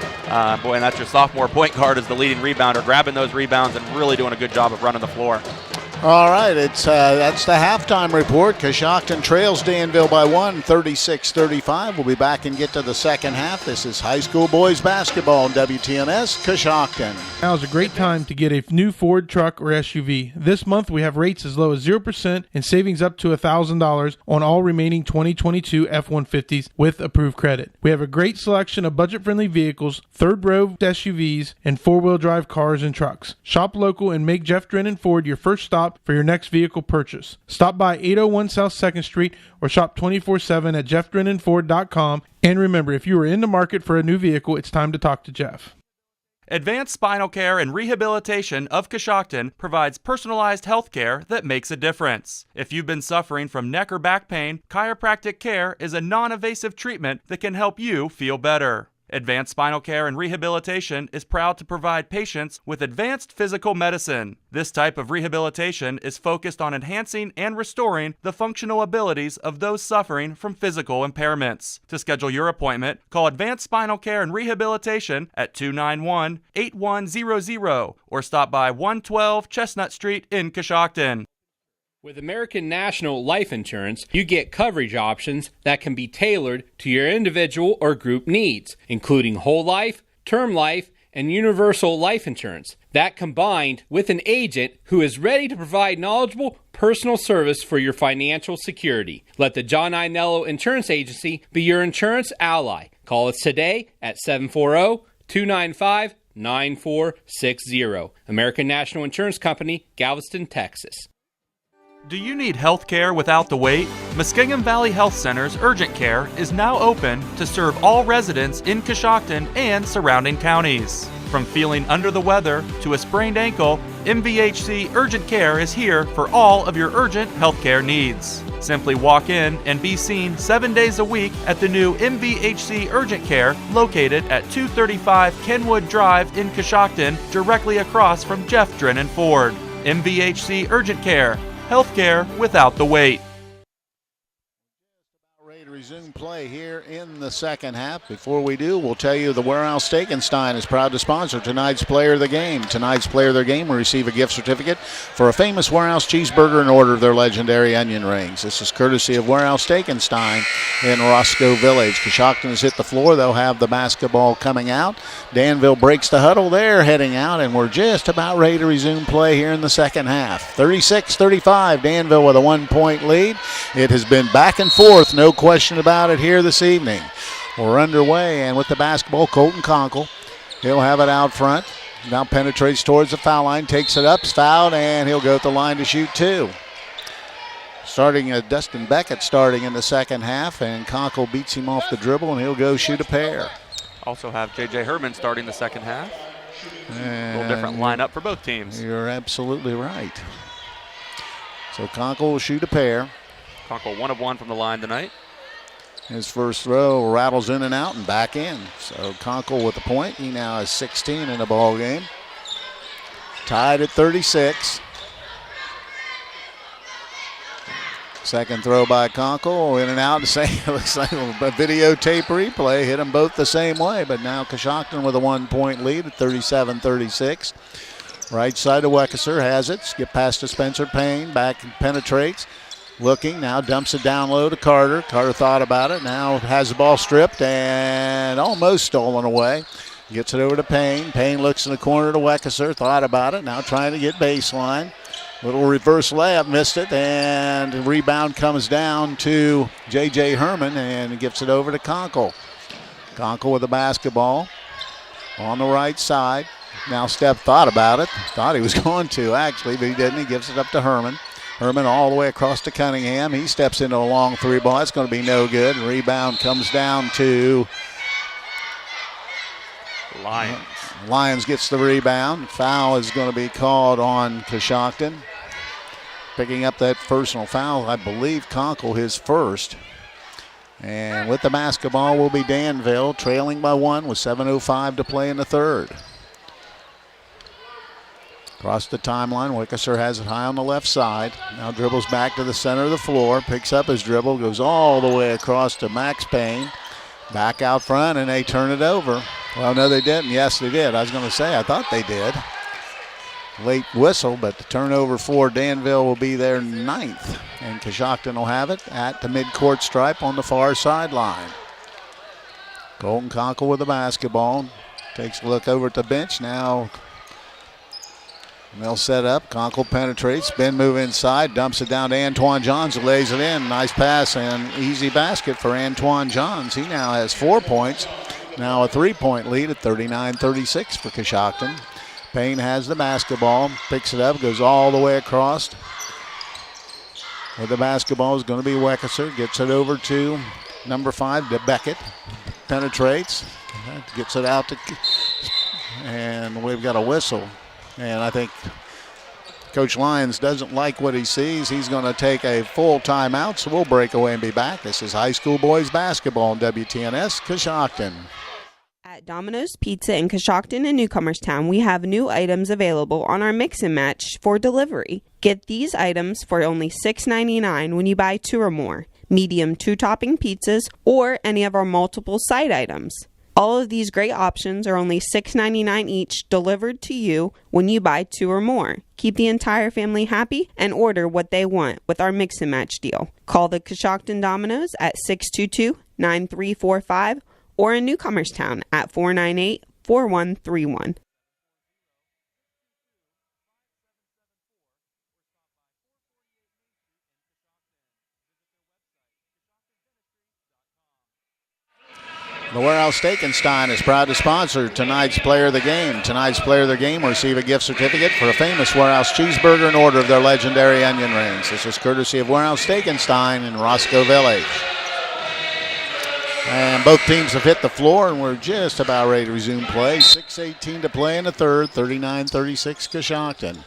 Boy, and that's your sophomore point guard as the leading rebounder, grabbing those rebounds and really doing a good job of running the floor. All right, that's the halftime report. Coshocton trails Danville by 1, 36-35. We'll be back and get to the second half. This is high school boys basketball on WTNS Coshocton. Now is a great time to get a new Ford truck or SUV. This month we have rates as low as 0% and savings up to $1,000 on all remaining 2022 F-150s with approved credit. We have a great selection of budget-friendly vehicles, third-row SUVs, and four-wheel drive cars and trucks. Shop local and make Jeff Drennan Ford your first stop for your next vehicle purchase. Stop by 801 South 2nd Street or shop 24/7 at jeffdrennanford.com. And remember, if you are in the market for a new vehicle, it's time to talk to Jeff. Advanced Spinal Care and Rehabilitation of Coshocton provides personalized health care that makes a difference. If you've been suffering from neck or back pain, chiropractic care is a non-invasive treatment that can help you feel better. Advanced Spinal Care and Rehabilitation is proud to provide patients with advanced physical medicine. This type of rehabilitation is focused on enhancing and restoring the functional abilities of those suffering from physical impairments. To schedule your appointment, call Advanced Spinal Care and Rehabilitation at 291-8100 or stop by 112 Chestnut Street in Coshocton. With American National Life Insurance, you get coverage options that can be tailored to your individual or group needs, including whole life, term life, and universal life insurance. That combined with an agent who is ready to provide knowledgeable personal service for your financial security. Let the John Inello Insurance Agency be your insurance ally. Call us today at 740-295-9460. American National Insurance Company, Galveston, Texas. Do you need health care without the wait? Muskingum Valley Health Center's urgent care is now open to serve all residents in Coshocton and surrounding counties. From feeling under the weather to a sprained ankle, MVHC Urgent Care is here for all of your urgent health care needs. Simply walk in and be seen 7 days a week at the new MVHC Urgent Care located at 235 Kenwood Drive in Coshocton, directly across from Jeff Drennan Ford. MVHC Urgent Care. Healthcare without the wait. Ready to resume play here in the second half. Before we do, we'll tell you the Warehouse Steak-N-Stein is proud to sponsor tonight's Player of the Game. Tonight's Player of the Game will receive a gift certificate for a famous Warehouse cheeseburger and order of their legendary onion rings. This is courtesy of Warehouse Steak-N-Stein in Roscoe Village. Coshocton has hit the floor. They'll have the basketball coming out. Danville breaks the huddle. They're heading out, and we're just about ready to resume play here in the second half. 36-35, Danville with a 1-point lead. It has been back and forth, no question about it here this evening. We're underway, and with the basketball, Colton Conkle. He'll have it out front. Now penetrates towards the foul line, takes it up, is fouled, and he'll go to the line to shoot two. Dustin Beckett starting in the second half, and Conkle beats him off the dribble, and he'll go shoot a pair. Also have J.J. Herman starting the second half. A little different lineup for both teams. You're absolutely right. So Conkle will shoot a pair. Conkle 1 of 1 from the line tonight. His first throw rattles in and out and back in. So Conkle with the point. He now has 16 in the ball game. Tied at 36. Second throw by Conkle, in and out. It looks like a videotape replay. Hit them both the same way, but now Coshocton with a 1-point lead at 37-36. Right side of Weckeser has it. Skip past to Spencer Payne. Back and penetrates. Looking, now dumps it down low to Carter. Carter thought about it. Now has the ball stripped and almost stolen away. Gets it over to Payne. Payne looks in the corner to Weckeser. Thought about it. Now trying to get baseline. Little reverse layup, missed it, and the rebound comes down to J.J. Herman and gives it over to Conkle. Conkle with the basketball on the right side. Now Steph thought about it. Thought he was going to, actually, but he didn't. He gives it up to Herman. Herman all the way across to Cunningham. He steps into a long three ball. It's going to be no good. Rebound comes down to Lions. Lions gets the rebound. Foul is going to be called on Coshocton. Picking up that personal foul, I believe Conkle his first. And with the basketball will be Danville, trailing by 1 with 7:05 to play in the third. Across the timeline, Wickeser has it high on the left side. Now dribbles back to the center of the floor, picks up his dribble, goes all the way across to Max Payne. Back out front, and they turn it over. Well, no, they didn't. Yes, they did. I was going to say, I thought they did. Late whistle, but the turnover for Danville will be their 9th. And Coshocton will have it at the midcourt stripe on the far sideline. Colton Conkle with the basketball. Takes a look over at the bench. Now they'll set up. Conkle penetrates. Spin move inside. Dumps it down to Antoine Johns, who lays it in. Nice pass and easy basket for Antoine Johns. He now has 4 points. Now a 3-point lead at 39-36 for Coshocton. Payne has the basketball. Picks it up. Goes all the way across. With the basketball is going to be Weckeser. Gets it over to number 5, to Beckett. Penetrates. Gets it out to... And we've got a whistle. And I think Coach Lyons doesn't like what he sees. He's going to take a full timeout, so we'll break away and be back. This is high school boys basketball on WTNS Coshocton. At Domino's Pizza in Coshocton and Newcomerstown, we have new items available on our mix and match for delivery. Get these items for only $6.99 when you buy 2 or more, medium 2-topping pizzas, or any of our multiple side items. All of these great options are only $6.99 each, delivered to you when you buy 2 or more. Keep the entire family happy and order what they want with our mix and match deal. Call the Coshocton Domino's at 622-9345 or in Newcomerstown at 498-4131. The Warehouse Steak-N-Stein is proud to sponsor tonight's Player of the Game. Tonight's Player of the Game will receive a gift certificate for a famous Warehouse cheeseburger in order of their legendary onion rings. This is courtesy of Warehouse Steak-N-Stein in Roscoe Village. And both teams have hit the floor, and we're just about ready to resume play. 6:18 to play in the third, 39-36 Coshocton.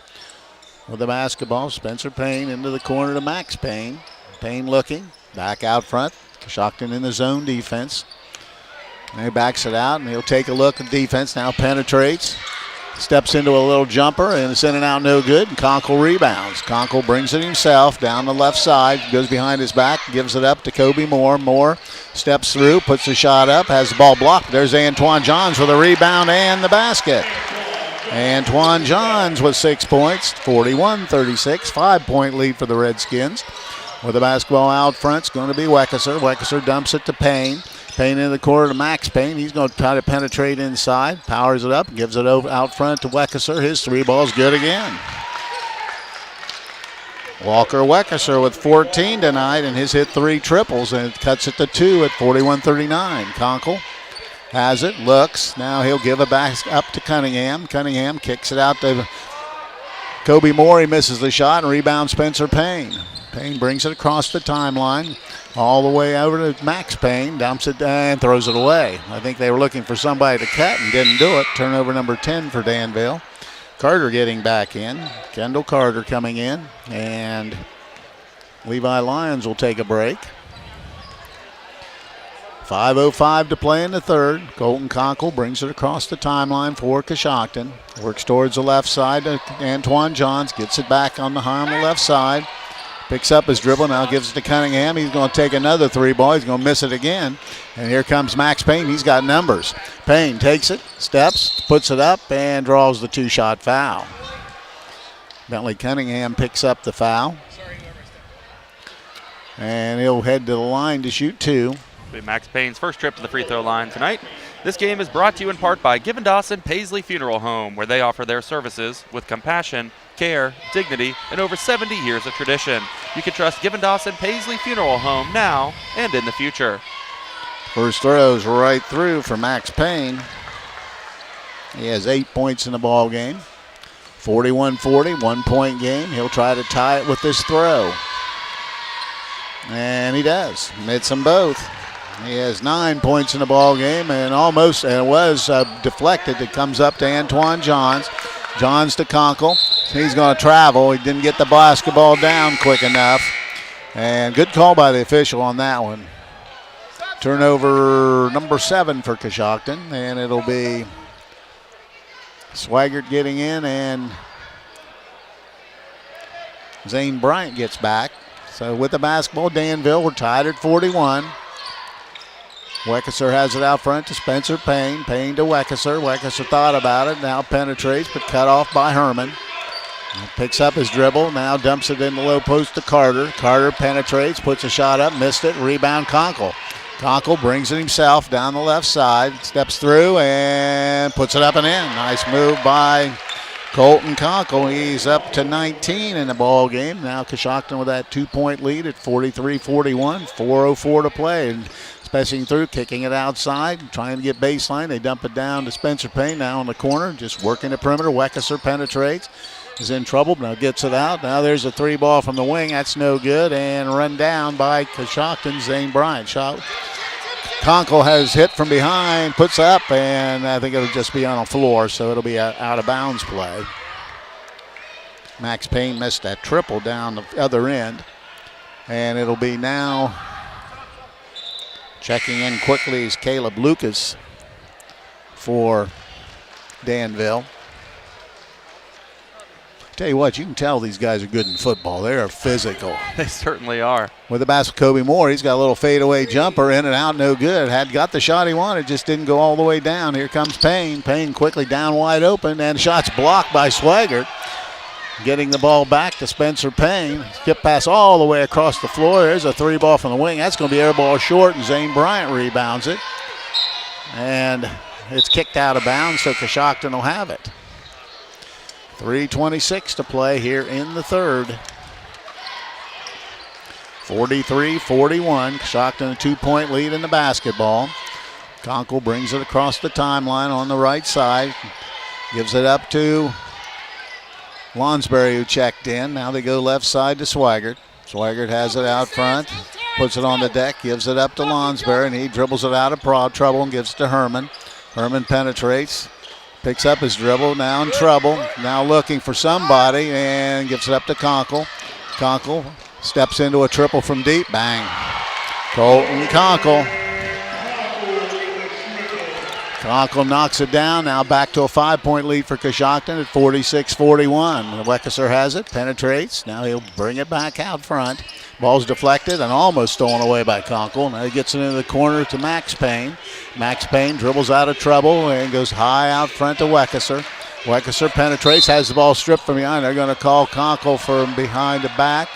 With the basketball, Spencer Payne into the corner to Max Payne. Payne looking, back out front. Coshocton in the zone defense. And he backs it out, and he'll take a look at defense. Now penetrates, steps into a little jumper, and it's in and out, no good. And Conkle rebounds. Conkle brings it himself down the left side, goes behind his back, gives it up to Kobe Moore. Moore steps through, puts the shot up, has the ball blocked. There's Antoine Johns with a rebound and the basket. Antoine Johns with 6 points, 41-36, 5-point lead for the Redskins. With the basketball out front, it's going to be Weckesser. Weckesser dumps it to Payne. Payne in the corner to Max Payne. He's going to try to penetrate inside. Powers it up, gives it over out front to Weckesser. His 3 ball's good again. Walker Weckesser with 14 tonight, and his hit 3 triples, and it cuts it to 2 at 41-39. Conkle has it, looks. Now he'll give it back up to Cunningham. Cunningham kicks it out to Kobe Moore. He misses the shot, and rebounds Spencer Payne. Payne brings it across the timeline, all the way over to Max Payne, dumps it and throws it away. I think they were looking for somebody to cut and didn't do it. Turnover number 10 for Danville. Carter getting back in. Kendall Carter coming in, and Levi Lyons will take a break. 5:05 to play in the third. Colton Conkle brings it across the timeline for Coshocton. Works towards the left side to Antoine Johns, gets it back on the left side. Picks up his dribble, now gives it to Cunningham. He's going to take another 3 ball. He's going to miss it again. And here comes Max Payne. He's got numbers. Payne takes it, steps, puts it up, and draws the 2-shot foul. Bentley Cunningham picks up the foul. And he'll head to the line to shoot 2. Max Payne's first trip to the free throw line tonight. This game is brought to you in part by Given Dawson Paisley Funeral Home, where they offer their services with compassion, care, dignity, and over 70 years of tradition. You can trust Given Dawson Paisley Funeral Home now and in the future. First throw's right through for Max Payne. He has 8 points in the ball game. 41-40, 1-point game. He'll try to tie it with this throw. And he does. Hits them both. He has 9 points in the ball game, and almost, and it was deflected. It comes up to Antoine Johns. Johns to Conkle. He's going to travel. He didn't get the basketball down quick enough. And good call by the official on that one. Turnover number 7 for Coshocton, and it'll be Swaggart getting in, and Zane Bryant gets back. So with the basketball, Danville, we're tied at 41. Weckesser has it out front to Spencer Payne. Payne to Weckesser. Weckesser thought about it, now penetrates, but cut off by Herman. Picks up his dribble, now dumps it in the low post to Carter. Carter penetrates, puts a shot up, missed it, rebound Conkle. Conkle brings it himself down the left side, steps through and puts it up and in. Nice move by Colton Conkle. He's up to 19 in the ball game. Now Coshocton with that 2-point lead at 43-41, 4:04 to play. And Spessing through, kicking it outside, trying to get baseline. They dump it down to Spencer Payne now in the corner, just working the perimeter. Weckesser penetrates, is in trouble, now gets it out. Now there's a 3 ball from the wing. That's no good, and run down by Coshocton, Zane Bryant. Shot. Conkle has hit from behind, puts up, and I think it'll just be on the floor, so it'll be an out-of-bounds play. Max Payne missed that triple down the other end, and it'll be now checking in quickly is Caleb Lucas. for Danville. Tell you what, you can tell these guys are good in football. They are physical. They certainly are. With the basket, Kobe Moore, he's got a little fadeaway jumper in and out, no good. Had got the shot he wanted, just didn't go all the way down. Here comes Payne. Payne quickly down wide open, and shot's blocked by Swigert. Getting the ball back to Spencer Payne. Skip pass all the way across the floor. There's a 3-ball from the wing. That's going to be air ball short, and Zane Bryant rebounds it. And it's kicked out of bounds, so Coshocton will have it. 3:26 to play here in the third. 43-41. Coshocton a 2-point lead in the basketball. Conkle brings it across the timeline on the right side. Gives it up to Lonsberry, who checked in. Now they go left side to Swigert. Swigert has it out front. Puts it on the deck. Gives it up to Lonsberry, and he dribbles it out of trouble and gives it to Herman. Herman penetrates. Picks up his dribble, now in trouble. Now looking for somebody and gives it up to Conkle. Conkle steps into a triple from deep. Bang. Colton Conkle. Conkle knocks it down. Now back to a 5-point lead for Coshocton at 46-41. Weckeser has it, penetrates. Now he'll bring it back out front. Ball's deflected and almost stolen away by Conkle. Now he gets it into the corner to Max Payne. Max Payne dribbles out of trouble and goes high out front to Weckeser. Weckeser penetrates, has the ball stripped from behind. They're going to call Conkle from behind to back.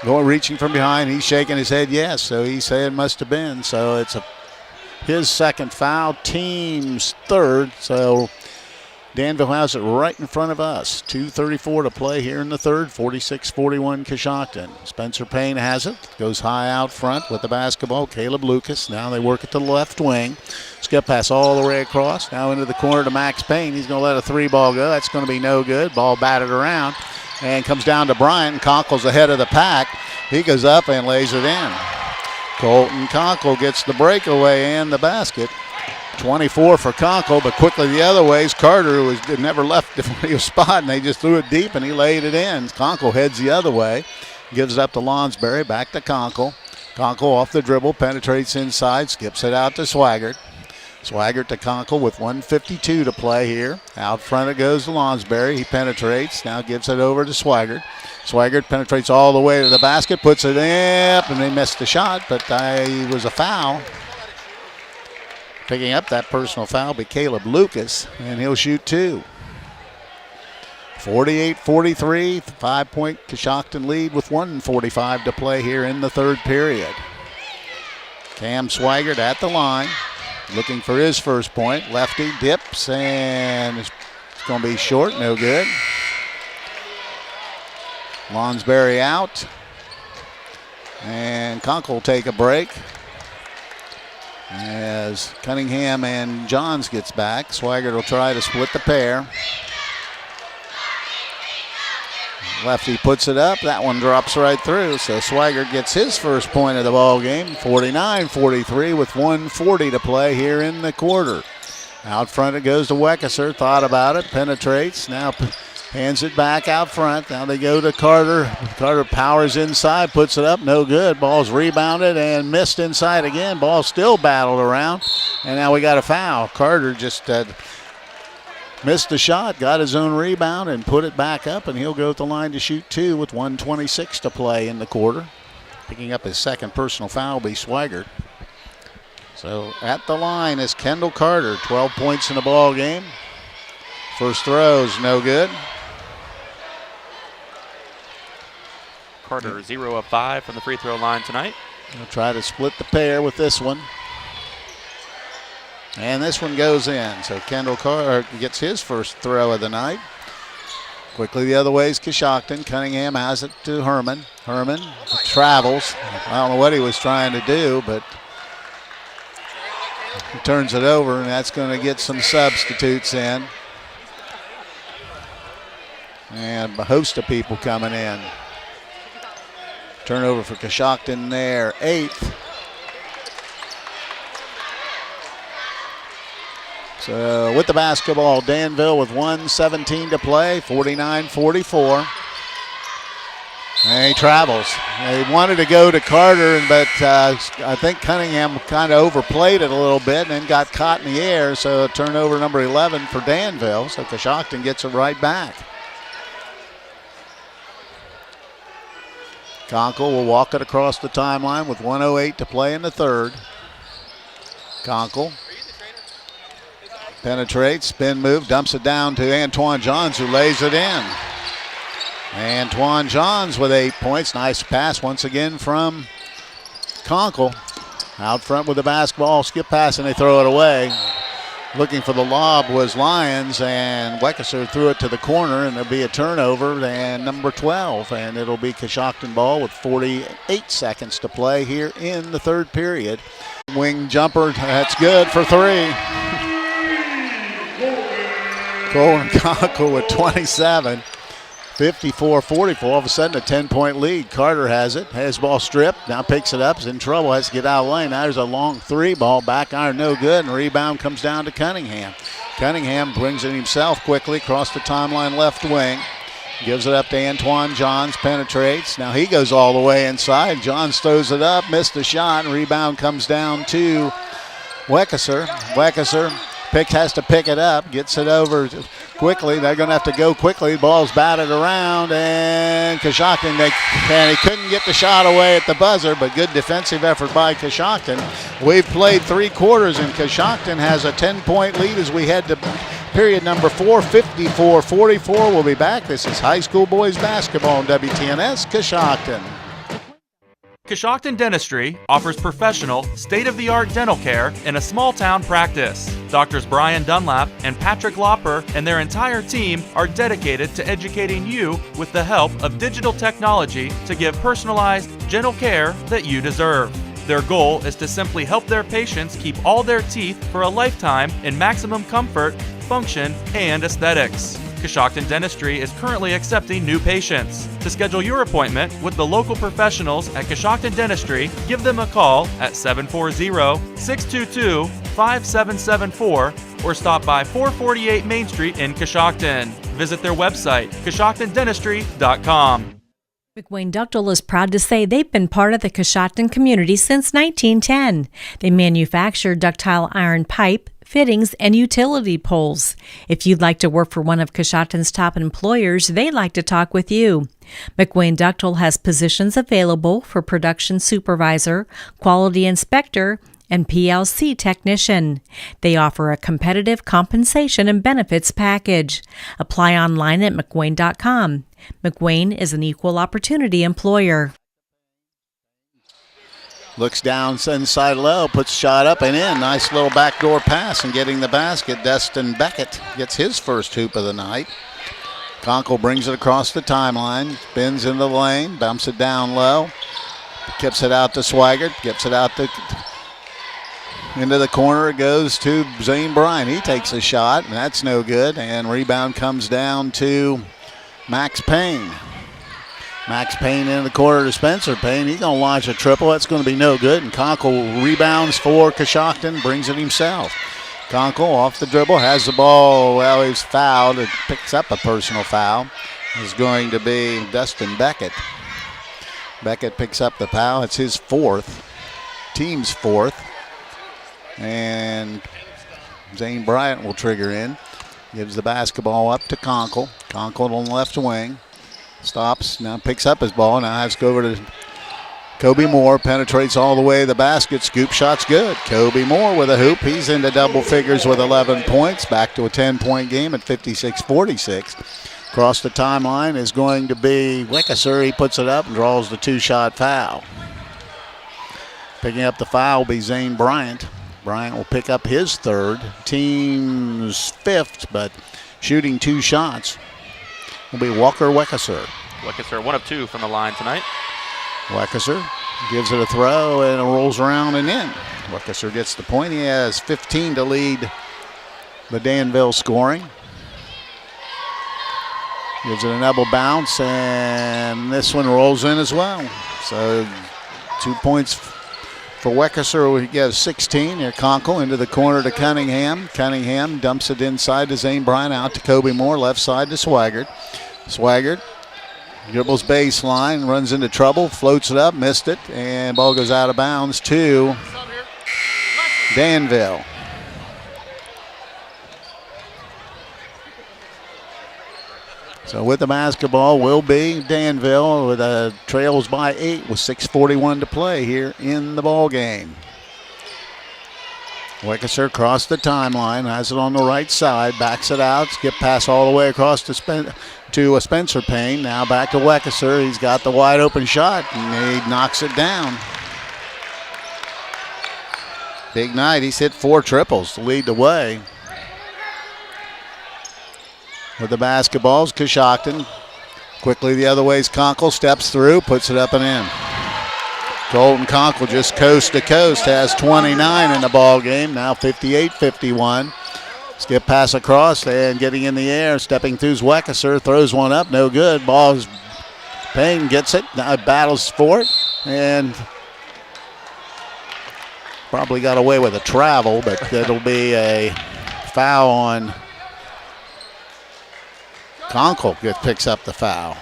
Reaching from behind. He's shaking his head yes, so he said it must have been. So it's his second foul, team's third. So Danville has it right in front of us. 2:34 to play here in the third. 46-41 Coshocton. Spencer Payne has it. Goes high out front with the basketball. Caleb Lucas. Now they work it to the left wing. Skip pass all the way across. Now into the corner to Max Payne. He's going to let a 3-ball go. That's going to be no good. Ball batted around. And comes down to Bryant. Conkle's ahead of the pack. He goes up and lays it in. Colton Conkle gets the breakaway and the basket. 24 for Conkle, but quickly the other ways. Carter never left the spot, and they just threw it deep, and he laid it in. Conkle heads the other way. Gives it up to Lonsberry. Back to Conkle. Conkle off the dribble. Penetrates inside. Skips it out to Swigert. Swigert to Conkle with 1:52 to play here. Out front it goes to Lonsberry. He penetrates. Now gives it over to Swigert. Swigert penetrates all the way to the basket. Puts it up, and they missed the shot, but it was a foul. Picking up that personal foul will be Caleb Lucas, and he'll shoot two. 48-43, 5-point Coshocton lead with 1:45 to play here in the third period. Cam Swigert at the line, looking for his first point. Lefty dips, and it's going to be short, no good. Lonsberry out, and Conkle will take a break. As Cunningham and Johns gets back, Swigert will try to split the pair. Lefty puts it up. That one drops right through. So Swigert gets his first point of the ball game. 49-43 with 1:40 to play here in the quarter. Out front it goes to Weckeser. Thought about it. Penetrates. Now hands it back out front. Now they go to Carter. Carter powers inside, puts it up, no good. Ball's rebounded and missed inside again. Ball still battled around. And now we got a foul. Carter just missed the shot, got his own rebound, and put it back up, and he'll go to the line to shoot two with 1:26 to play in the quarter. Picking up his second personal foul will be Swigert. So at the line is Kendall Carter, 12 points in the ball game. First throw is no good. Carter 0 of 5 from the free throw line tonight. He'll try to split the pair with this one. And this one goes in. So Kendall Carter gets his first throw of the night. Quickly the other way is Coshocton. Cunningham has it to Herman. Herman travels. I don't know what he was trying to do, but he turns it over, and that's going to get some substitutes in. And a host of people coming in. Turnover for Coshocton there, 8th. So with the basketball, Danville with 1:17 to play, 49-44. And he travels. They wanted to go to Carter, but I think Cunningham kind of overplayed it a little bit and then got caught in the air. So turnover number 11 for Danville. So Coshocton gets it right back. Conkle will walk it across the timeline with 1:08 to play in the third. Conkle penetrates, spin move, dumps it down to Antoine Johns, who lays it in. Antoine Johns with 8 points. Nice pass once again from Conkle. Out front with the basketball, skip pass, and they throw it away. Looking for the lob was Lyons, and Weckesser threw it to the corner, and there'll be a turnover, and number 12, and it'll be Coshocton ball with 48 seconds to play here in the third period. Wing jumper, that's good for three. Colin Conkle with 27. 54-44, all of a sudden a 10-point lead. Carter has it, has ball stripped, now picks it up, is in trouble, has to get out of the lane. Now there's a long three ball, back iron, no good, and rebound comes down to Cunningham. Cunningham brings it himself quickly across the timeline left wing. Gives it up to Antoine Johns, penetrates. Now he goes all the way inside. Johns throws it up, missed the shot, and rebound comes down to Weckesser. Weckesser has to pick it up, gets it over quickly. They're going to have to go quickly. The ball's batted around, and Coshocton, he couldn't get the shot away at the buzzer, but good defensive effort by Coshocton. We've played 3 quarters, and Coshocton has a 10-point lead as we head to period number 4, 54-44. We'll be back. This is high school boys basketball on WTNS Coshocton. Coshocton Dentistry offers professional, state-of-the-art dental care in a small-town practice. Doctors Brian Dunlap and Patrick Lopper and their entire team are dedicated to educating you with the help of digital technology to give personalized, gentle care that you deserve. Their goal is to simply help their patients keep all their teeth for a lifetime in maximum comfort, function, and aesthetics. Coshocton Dentistry is currently accepting new patients. To schedule your appointment with the local professionals at Coshocton Dentistry, give them a call at 740-622-5774 or stop by 448 Main Street in Coshocton. Visit their website, CoshoctonDentistry.com. McWayne Ductile is proud to say they've been part of the Coshocton community since 1910. They manufacture ductile iron pipe, fittings, and utility poles. If you'd like to work for one of Coshocton's top employers, they'd like to talk with you. McWayne Ductile has positions available for production supervisor, quality inspector, and PLC technician. They offer a competitive compensation and benefits package. Apply online at McWayne.com. McWayne is an equal opportunity employer. Looks down inside low, puts shot up and in. Nice little backdoor pass and getting the basket. Destin Beckett gets his first hoop of the night. Conkle brings it across the timeline, spins into the lane, bumps it down low, kips it out to Swaggart, gets it out to into the corner. It goes to Zane Bryan. He takes a shot, and that's no good. And rebound comes down to Max Payne. Max Payne in the corner to Spencer Payne. He's going to launch a triple. That's going to be no good. And Conkle rebounds for Coshocton, brings it himself. Conkle off the dribble, has the ball. Well, he's fouled. It picks up a personal foul. It's going to be Dustin Beckett. Beckett picks up the foul. It's his fourth, team's fourth. And Zane Bryant will trigger in. Gives the basketball up to Conkle. Conkle on the left wing. Stops, now picks up his ball. Now has to go over to Kobe Moore. Penetrates all the way to the basket. Scoop shot's good. Kobe Moore with a hoop. He's into double figures with 11 points. Back to a 10-point game at 56-46. Across the timeline is going to be Weckesser. He puts it up and draws the 2-shot foul. Picking up the foul will be Zane Bryant. Bryant will pick up his third. Team's fifth, but shooting 2 shots will be Walker Weckesser. Weckesser 1 of 2 from the line tonight. Weckesser gives it a throw and it rolls around and in. Weckesser gets the point. He has 15 to lead the Danville scoring. Gives it an elbow bounce, and this one rolls in as well. So 2 points for Weckesser. He gets 16. Here Conkle into the corner to Cunningham. Cunningham dumps it inside to Zane Bryant, out to Kobe Moore, left side to Swaggart. Swaggart Dribbles baseline, runs into trouble, floats it up, missed it, and ball goes out of bounds to Danville. So with the basketball will be Danville with a trails by 8 with 6:41 to play here in the ball game. Wickersham across the timeline, has it on the right side, backs it out, skip pass all the way across to Spencer Payne. Now back to Wickersham. He's got the wide open shot and he knocks it down. Big night. He's hit 4 triples to lead the way. With the basketballs, Coshocton. Quickly the other way is Conkle, steps through, puts it up and in. Colton Conkle just coast to coast, has 29 in the ball game, now 58-51. Skip pass across and getting in the air, stepping through Weckeser, throws one up, no good. Ball is, Payne gets it, now battles for it, and probably got away with a travel, but it'll be a foul on Conkle. Picks up the foul.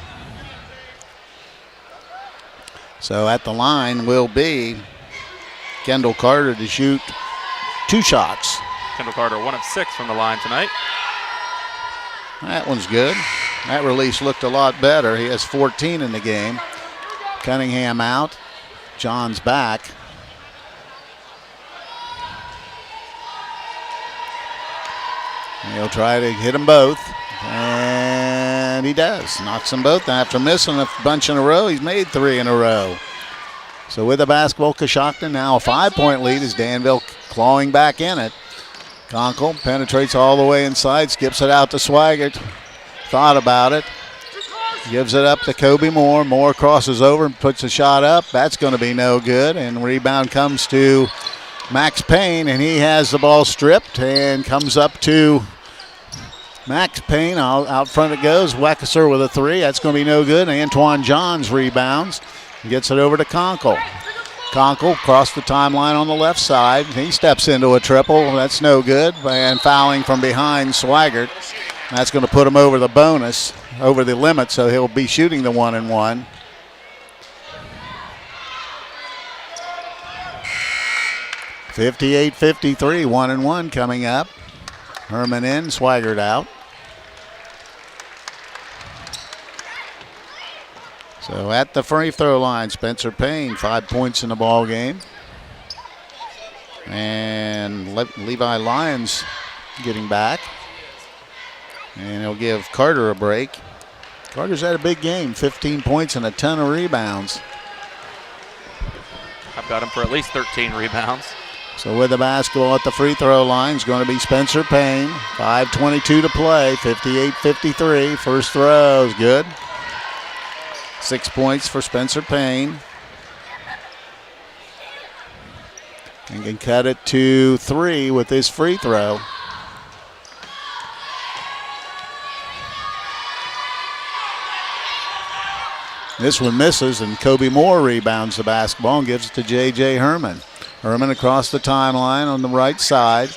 So at the line will be Kendall Carter to shoot 2 shots. Kendall Carter 1 of 6 from the line tonight. That one's good. That release looked a lot better. He has 14 in the game. Cunningham out. John's back. He'll try to hit them both. And he does. Knocks them both. After missing a bunch in a row, he's made 3 in a row. So with the basketball, Coshocton now a 5-point lead as Danville clawing back in it. Conkle penetrates all the way inside, skips it out to Swaggart. Thought about it. Gives it up to Kobe Moore. Moore crosses over and puts a shot up. That's going to be no good. And rebound comes to Max Payne, and he has the ball stripped and comes up to Max Payne. Out front it goes. Weckeser with a 3. That's going to be no good. Antoine Johns rebounds. Gets it over to Conkle. Conkle across the timeline on the left side. He steps into a triple. That's no good. And fouling from behind Swaggart. That's going to put him over the bonus, over the limit, so he'll be shooting the 1-and-1. (58-53), 1-and-1 coming up. Herman in, Swaggart out. So at the free throw line, Spencer Payne, 5 points in the ball game. And Levi Lyons getting back. And he'll give Carter a break. Carter's had a big game, 15 points and a ton of rebounds. I've got him for at least 13 rebounds. So with the basketball at the free throw line is going to be Spencer Payne. 5:22 to play, 58-53. First throw is good. 6 points for Spencer Payne. And can cut it to 3 with his free throw. This one misses, and Kobe Moore rebounds the basketball and gives it to J.J. Herman. Herman across the timeline on the right side.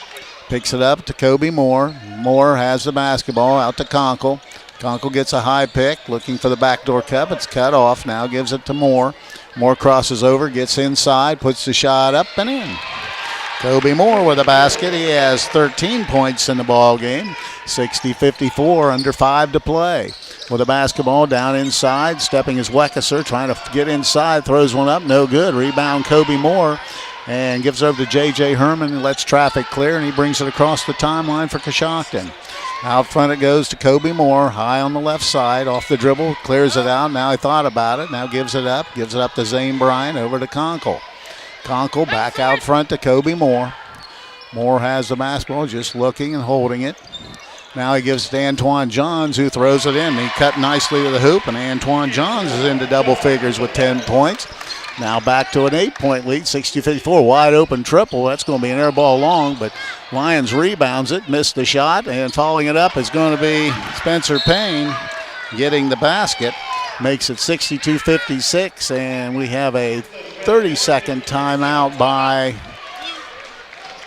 Picks it up to Kobe Moore. Moore has the basketball out to Conkle. Conkle gets a high pick, looking for the backdoor cup. It's cut off. Now gives it to Moore. Moore crosses over, gets inside, puts the shot up and in. Kobe Moore with a basket. He has 13 points in the ball game. 60-54, under 5 to play. With a basketball down inside, stepping is Weckeser, trying to get inside, throws one up, no good. Rebound Kobe Moore, and gives over to J.J. Herman, and lets traffic clear, and he brings it across the timeline for Coshocton. Out front it goes to Kobe Moore, high on the left side, off the dribble, clears it out. Now he thought about it, now gives it up to Zane Bryant, over to Conkle. Conkle back out front to Kobe Moore. Moore has the basketball, just looking and holding it. Now he gives it to Antoine Johns, who throws it in. He cut nicely to the hoop, and Antoine Johns is into double figures with 10 points. Now back to an 8-point lead, 60-54, wide open triple. That's going to be an air ball long, but Lyons rebounds it, missed the shot, and following it up is going to be Spencer Payne getting the basket. Makes it 62-56, and we have a 30-second timeout by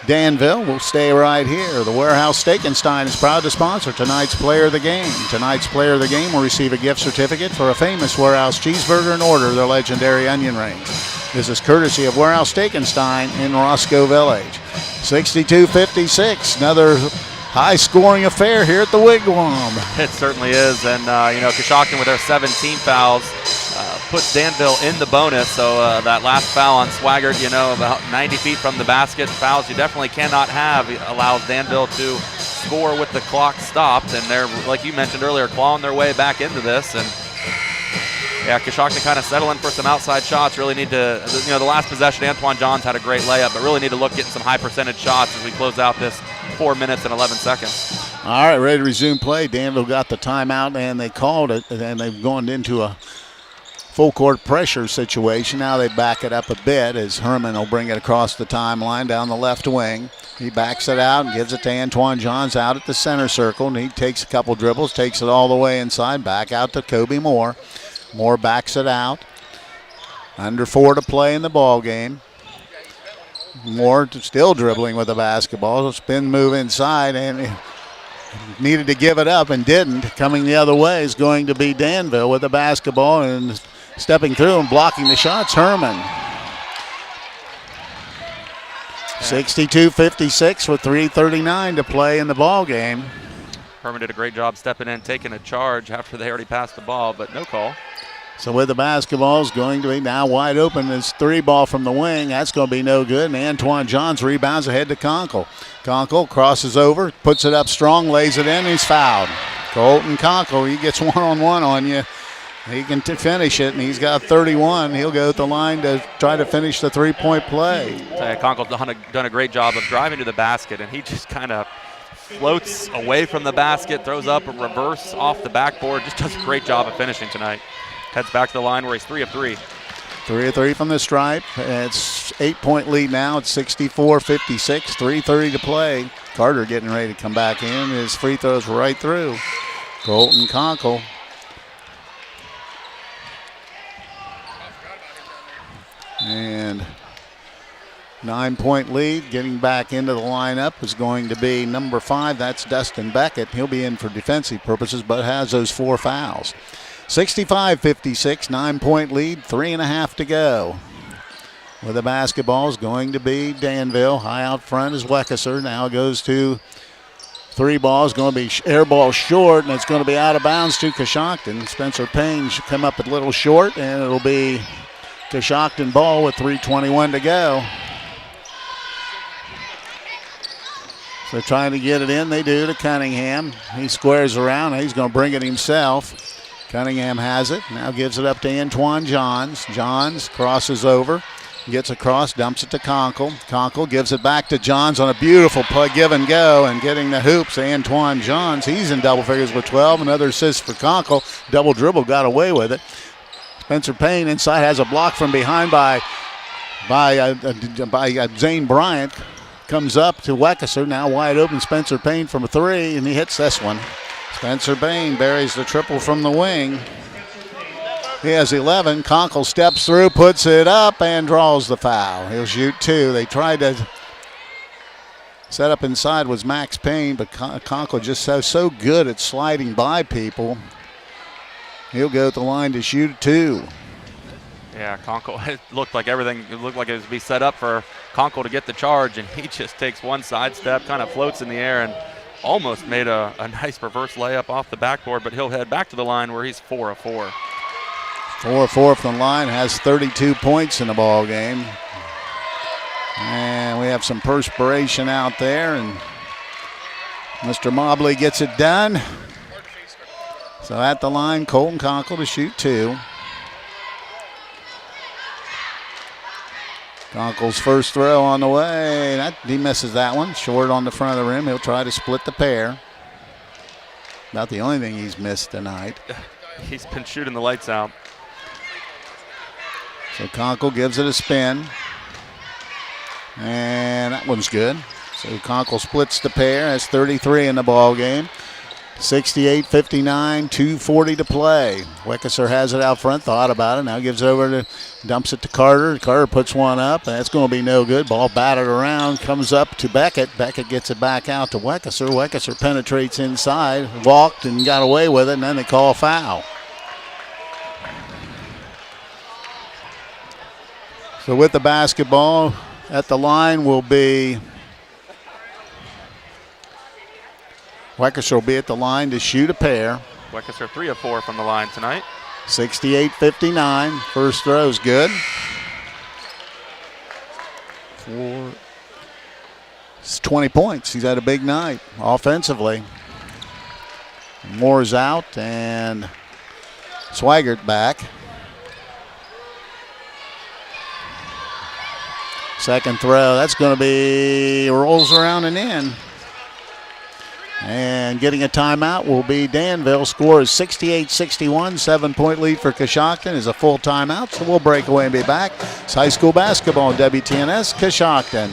Danville will stay right here. The Warehouse Steakenstein is proud to sponsor tonight's Player of the Game. Tonight's Player of the Game will receive a gift certificate for a famous Warehouse cheeseburger and order their legendary onion rings. This is courtesy of Warehouse Steakenstein in Roscoe Village. 62-56, another high-scoring affair here at the Wigwam. It certainly is, and Coshocton with their 17 fouls puts Danville in the bonus, so that last foul on Swaggart, about 90 feet from the basket, fouls you definitely cannot have, allows Danville to score with the clock stopped, and they're, like you mentioned earlier, clawing their way back into this, and yeah, Coshocton kind of settling for some outside shots. Really need to, the last possession, Antoine Johns had a great layup, but really need to look getting some high percentage shots as we close out this 4 minutes and 11 seconds. All right, ready to resume play. Danville got the timeout, and they called it, and they've gone into a full court pressure situation. Now they back it up a bit as Herman will bring it across the timeline down the left wing. He backs it out and gives it to Antoine Johns out at the center circle, and he takes a couple dribbles, takes it all the way inside, back out to Kobe Moore. Moore backs it out. Under 4 to play in the ball game. Moore still dribbling with the basketball. Spin move inside, and needed to give it up and didn't. Coming the other way is going to be Danville with the basketball, and stepping through and blocking the shots, Herman. 62-56 with 3:39 to play in the ball game. Herman did a great job stepping in, taking a charge after they already passed the ball, but no call. So with the basketball is going to be now wide open. It's 3 ball from the wing. That's going to be no good. And Antoine Johns rebounds ahead to Conkle. Conkle crosses over, puts it up strong, lays it in, he's fouled. Colton Conkle, he gets one-on-one on you. He can finish it, and he's got 31. He'll go at the line to try to finish the three-point play. Conkle's done a great job of driving to the basket, and he just kind of floats away from the basket, throws up a reverse off the backboard, just does a great job of finishing tonight. Heads back to the line where he's 3 of 3. 3 of 3 from the stripe. It's 8-point lead now. It's 64-56, 3:30 to play. Carter getting ready to come back in. His free throws right through. Colton Conkle. And 9-point lead. Getting back into the lineup is going to be number 5. That's Dustin Beckett. He'll be in for defensive purposes, but has those 4 fouls. 65-56, 9-point lead, 3.5 to go. With the basketball is going to be Danville. High out front is Weckesser. Now it goes to 3 balls, going to be air ball short, and it's going to be out of bounds to Coshocton. Spencer Payne should come up a little short, and it'll be Coshocton ball with 3:21 to go. So trying to get it in, they do to Cunningham. He squares around, he's going to bring it himself. Cunningham has it, now gives it up to Antoine Johns. Johns crosses over, gets across, dumps it to Conkle. Conkle gives it back to Johns on a beautiful play, give and go, and getting the hoops. Antoine Johns, he's in double figures with 12. Another assist for Conkle. Double dribble, got away with it. Spencer Payne inside has a block from behind by Zane Bryant. Comes up to Weckesser, now wide open. Spencer Payne from a 3, and he hits this one. Spencer Payne buries the triple from the wing. He has 11. Conkle steps through, puts it up, and draws the foul. He'll shoot 2. They tried to set up inside was Max Payne, but Conkle just so good at sliding by people. He'll go at the line to shoot 2. Yeah, Conkle, it looked like it was be set up for Conkle to get the charge, and he just takes one sidestep, kind of floats in the air, and almost made a nice reverse layup off the backboard, but he'll head back to the line where he's 4 of 4. 4 of 4 from the line, has 32 points in the ball game. And we have some perspiration out there, and Mr. Mobley gets it done. So at the line, Colton Conkle to shoot 2. Conkle's first throw on the way. He misses that one. Short on the front of the rim. He'll try to split the pair. About the only thing he's missed tonight. He's been shooting the lights out. So Conkle gives it a spin. And that one's good. So Conkle splits the pair. Has 33 in the ball game. 68-59, 2:40 to play. Weckeser has it out front, thought about it, now gives it over dumps it to Carter. Carter puts one up, that's going to be no good. Ball batted around, comes up to Beckett. Beckett gets it back out to Weckeser. Weckeser penetrates inside, walked and got away with it, and then they call a foul. So with the basketball at the line will be Weckeser will be at the line to shoot a pair. Weckeser 3 of 4 from the line tonight. 68-59. First throw is good. It's 20 points. He's had a big night offensively. Moore's out and Swigert back. Second throw, that's going to be rolls around and in. And getting a timeout will be Danville. Score is 68-61. 7-point lead for Coshocton is a full timeout. So we'll break away and be back. It's high school basketball on WTNS Coshocton.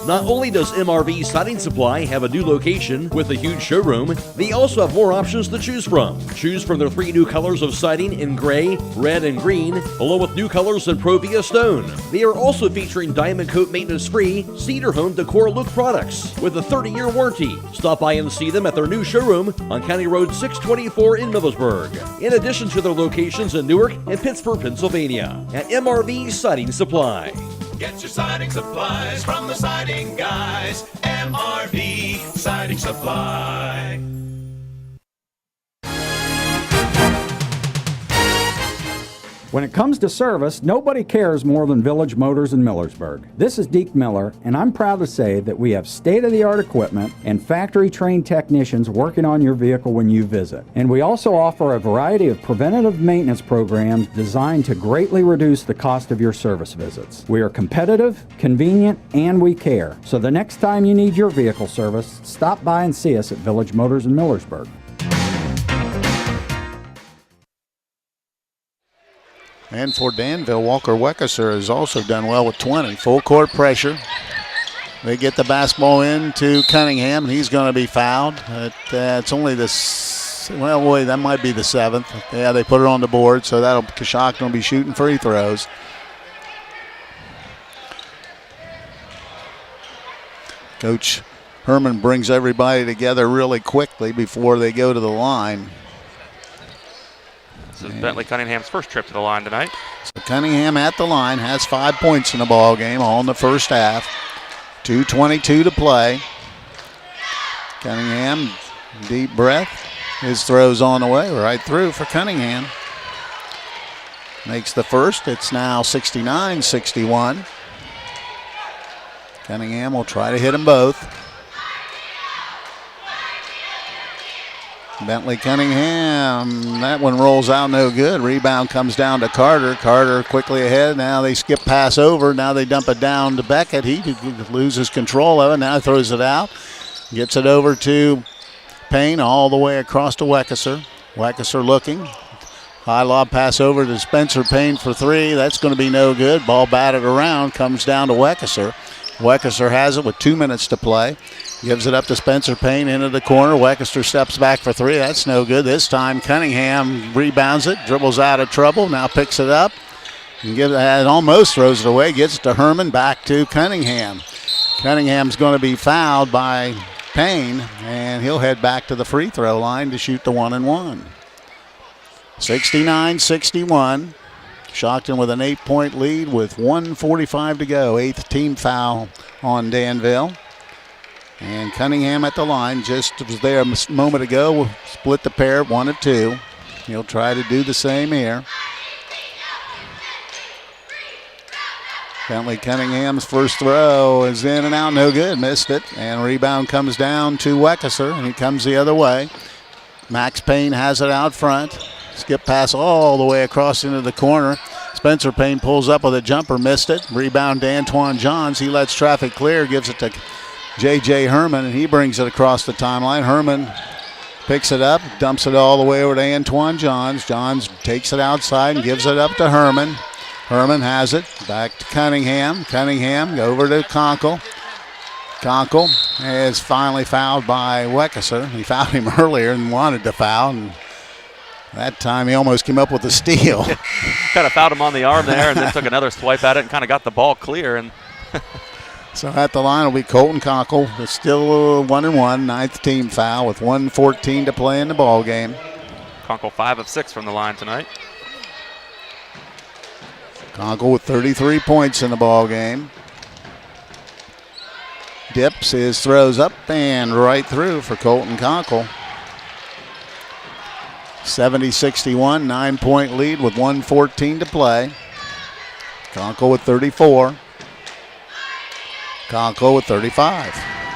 Not only does MRV Siding Supply have a new location with a huge showroom, they also have more options to choose from. Choose from their 3 new colors of siding in gray, red, and green, along with new colors in Provia Stone. They are also featuring Diamond Coat maintenance-free Cedar Home Decor Look products with a 30-year warranty. Stop by and see them at their new showroom on County Road 624 in Millersburg, in addition to their locations in Newark and Pittsburgh, Pennsylvania, at MRV Siding Supply. Get your siding supplies from the siding guys. MRV Siding Supply. When it comes to service, nobody cares more than Village Motors in Millersburg. This is Deke Miller, and I'm proud to say that we have state-of-the-art equipment and factory-trained technicians working on your vehicle when you visit. And we also offer a variety of preventative maintenance programs designed to greatly reduce the cost of your service visits. We are competitive, convenient, and we care. So the next time you need your vehicle service, stop by and see us at Village Motors in Millersburg. And for Danville, Walker Weckeser has also done well with 20. Full court pressure. They get the basketball into Cunningham, and he's going to be fouled. It's only that might be the 7th. Yeah, they put it on the board, so Coshocton will be shooting free throws. Coach Herman brings everybody together really quickly before they go to the line. This is Bentley Cunningham's first trip to the line tonight. So Cunningham at the line has 5 points in the ball game, all in the first half. 2:22 to play. Cunningham, deep breath. His throw's on the way, right through for Cunningham. Makes the first. It's now 69-61. Cunningham will try to hit them both. Bentley Cunningham, that one rolls out no good. Rebound comes down to Carter. Carter quickly ahead. Now they skip pass over. Now they dump it down to Beckett. He loses control of it. Now throws it out. Gets it over to Payne all the way across to Weckeser. Weckeser looking. High lob pass over to Spencer Payne for 3. That's going to be no good. Ball batted around. Comes down to Weckeser. Weckeser has it with 2 minutes to play. Gives it up to Spencer Payne into the corner. Weckeser steps back for 3. That's no good. This time Cunningham rebounds it, dribbles out of trouble, now picks it up. And almost throws it away. Gets it to Herman, back to Cunningham. Cunningham's going to be fouled by Payne, and he'll head back to the free throw line to shoot the 1-and-1. 69-61. Coshocton with an 8-point lead with 1:45 to go. 8th team foul on Danville. And Cunningham at the line, just was there a moment ago. We'll split the pair 1 of 2. He'll try to do the same here. Bentley Cunningham's first throw is in and out, no good, missed it. And rebound comes down to Weckeser, and he comes the other way. Max Payne has it out front. Skip pass all the way across into the corner. Spencer Payne pulls up with a jumper, missed it. Rebound to Antoine Johns. He lets traffic clear, gives it to J.J. Herman, and he brings it across the timeline. Herman picks it up, dumps it all the way over to Antoine Johns. Johns takes it outside and gives it up to Herman. Herman has it, back to Cunningham. Cunningham over to Conkle. Conkle is finally fouled by Weckeser. He fouled him earlier and wanted to foul, and that time he almost came up with a steal. Kind of fouled him on the arm there and then took another swipe at it and kind of got the ball clear. And so at the line will be Colton Conkle. It's still 1-1, ninth team foul with 1:14 to play in the ball game. Conkle 5 of 6 from the line tonight. Conkle with 33 points in the ball game. Dips his throws up and right through for Colton Conkle. 70-61, 9-point lead with 1:14 to play. Conkle with 34. Conkle with 35.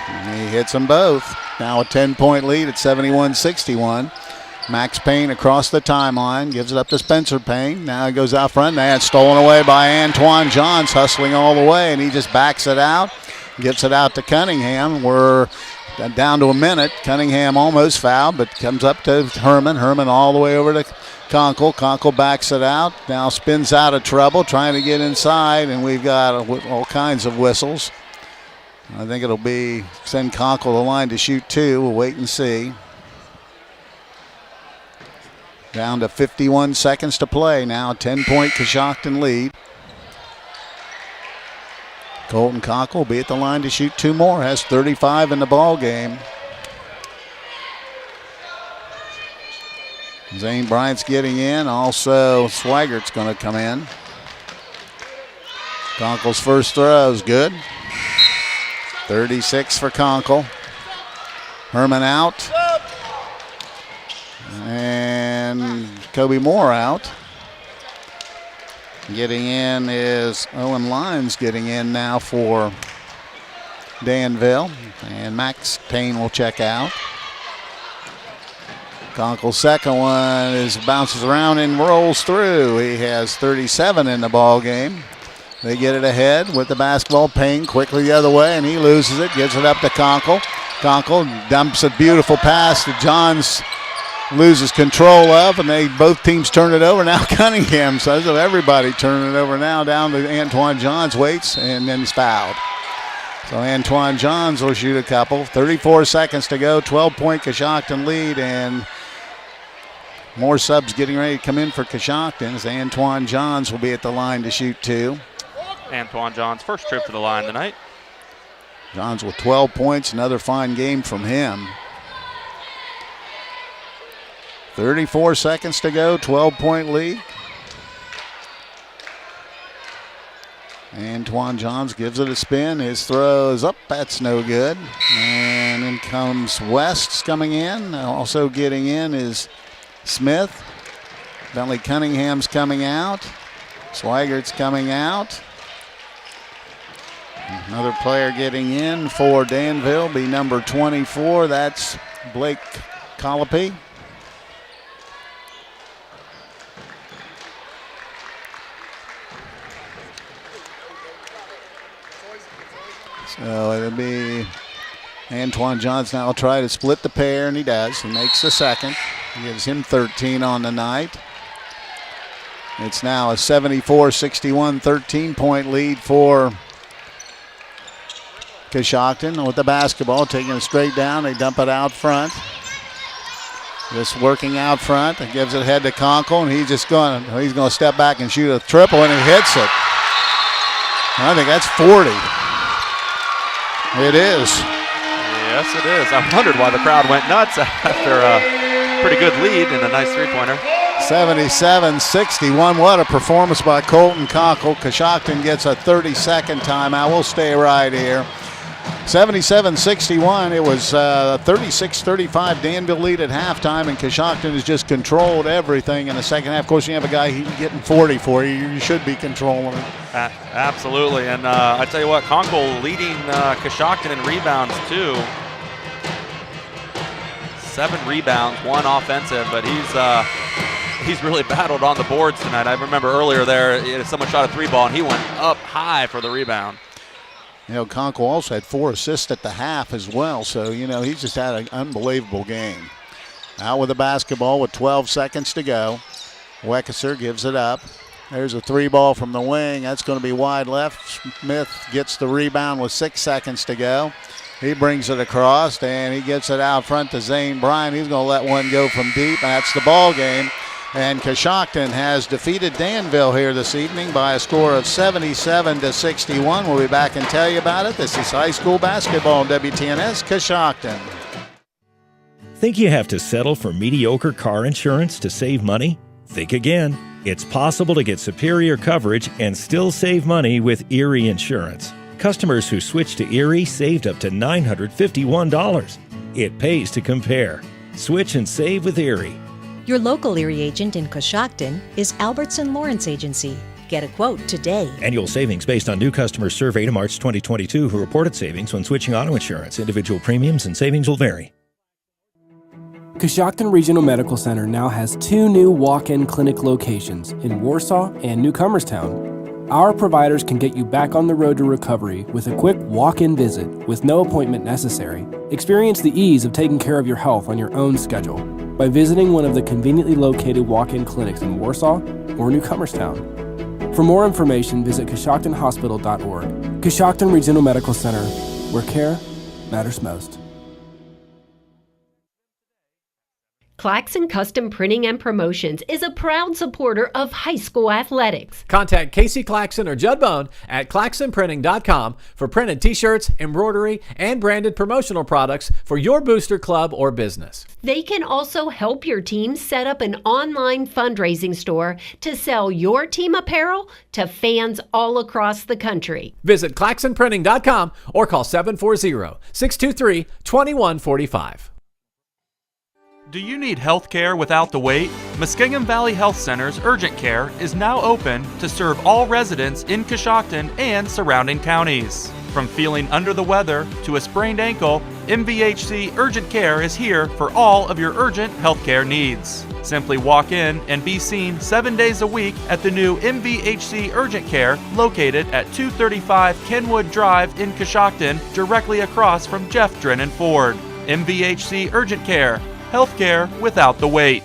And he hits them both. Now a 10-point lead at 71-61. Max Payne across the timeline, gives it up to Spencer Payne. Now he goes out front. That's stolen away by Antoine Johns, hustling all the way, and he just backs it out. Gets it out to Cunningham. We're down to a minute. Cunningham almost fouled, but comes up to Herman. Herman all the way over to Conkle. Conkle backs it out. Now spins out of trouble, trying to get inside, and we've got all kinds of whistles. I think it'll be send Conkle the line to shoot 2. We'll wait and see. Down to 51 seconds to play now. 10-point Coshocton lead. Colton Conkle will be at the line to shoot 2 more. Has 35 in the ball game. Zane Bryant's getting in. Also, Swiggert's going to come in. Conkle's first throw is good. 36 for Conkle. Herman out. And Kobe Moore out. Getting in is Owen Lyons getting in now for Danville. And Max Payne will check out. Conkle's second one bounces around and rolls through. He has 37 in the ball game. They get it ahead with the basketball. Payne quickly the other way, and he loses it. Gets it up to Conkle. Conkle dumps a beautiful pass that Johns loses control of, and both teams turn it over. Now Cunningham says of everybody turning it over now down to Antoine Johns, waits, and then he's fouled. So Antoine Johns will shoot a couple. 34 seconds to go, 12-point Coshocton lead, and more subs getting ready to come in for Coshocton as Antoine Johns will be at the line to shoot 2. Antoine Johns' first trip to the line tonight. Johns with 12 points, another fine game from him. 34 seconds to go, 12-point lead. Antoine Johns gives it a spin. His throw is up. That's no good. And in comes West's coming in. Also getting in is Smith. Bentley Cunningham's coming out. Swigert's coming out. Another player getting in for Danville be number 24. That's Blake Colopy. So it'll be Antoine Johns now will try to split the pair, and he does. He makes the second. He gives him 13 on the night. It's now a 74-61 13-point lead for Coshocton with the basketball, taking it straight down. They dump it out front. Just working out front. It gives it ahead to Conkle, and he's going to step back and shoot a triple, and he hits it. I think that's 40. It is. Yes, it is. I wondered why the crowd went nuts after a pretty good lead and a nice three-pointer. 77-61. What a performance by Colton Conkle. Coshocton gets a 30-second timeout. We'll stay right here. 77-61. It was 36-35 Danville lead at halftime, and Coshocton has just controlled everything in the second half. Of course, you have a guy getting 40 for you. You should be controlling it. Absolutely. And I tell you what, Conkle leading Coshocton in rebounds, too. 7 rebounds, 1 offensive, but he's really battled on the boards tonight. I remember earlier there, someone shot a 3-ball, and he went up high for the rebound. You know, Conkle also had 4 assists at the half as well, so, he's just had an unbelievable game. Out with the basketball with 12 seconds to go. Weckeser gives it up. There's a 3-ball from the wing. That's going to be wide left. Smith gets the rebound with 6 seconds to go. He brings it across, and he gets it out front to Zane Bryan. He's going to let one go from deep, and that's the ball game. And Coshocton has defeated Danville here this evening by a score of 77-61. We'll be back and tell you about it. This is high school basketball on WTNS Coshocton. Think you have to settle for mediocre car insurance to save money? Think again. It's possible to get superior coverage and still save money with Erie Insurance. Customers who switched to Erie saved up to $951. It pays to compare. Switch and save with Erie. Your local Erie agent in Coshocton is Albertson Lawrence Agency. Get a quote today. Annual savings based on new customers surveyed in March 2022 who reported savings when switching auto insurance. Individual premiums and savings will vary. Coshocton Regional Medical Center now has 2 new walk-in clinic locations in Warsaw and Newcomerstown. Our providers can get you back on the road to recovery with a quick walk-in visit with no appointment necessary. Experience the ease of taking care of your health on your own schedule by visiting one of the conveniently located walk-in clinics in Warsaw or Newcomerstown. For more information, visit CoshoctonHospital.org. Coshocton Regional Medical Center, where care matters most. Claxon Custom Printing and Promotions is a proud supporter of high school athletics. Contact Casey Claxon or Judd Bone at claxonprinting.com for printed t-shirts, embroidery, and branded promotional products for your booster club or business. They can also help your team set up an online fundraising store to sell your team apparel to fans all across the country. Visit claxonprinting.com or call 740-623-2145. Do you need health care without the wait? Muskingum Valley Health Center's urgent care is now open to serve all residents in Coshocton and surrounding counties. From feeling under the weather to a sprained ankle, MVHC Urgent Care is here for all of your urgent health care needs. Simply walk in and be seen 7 days a week at the new MVHC Urgent Care located at 235 Kenwood Drive in Coshocton, directly across from Jeff Drennan Ford. MVHC Urgent Care. Healthcare without the wait.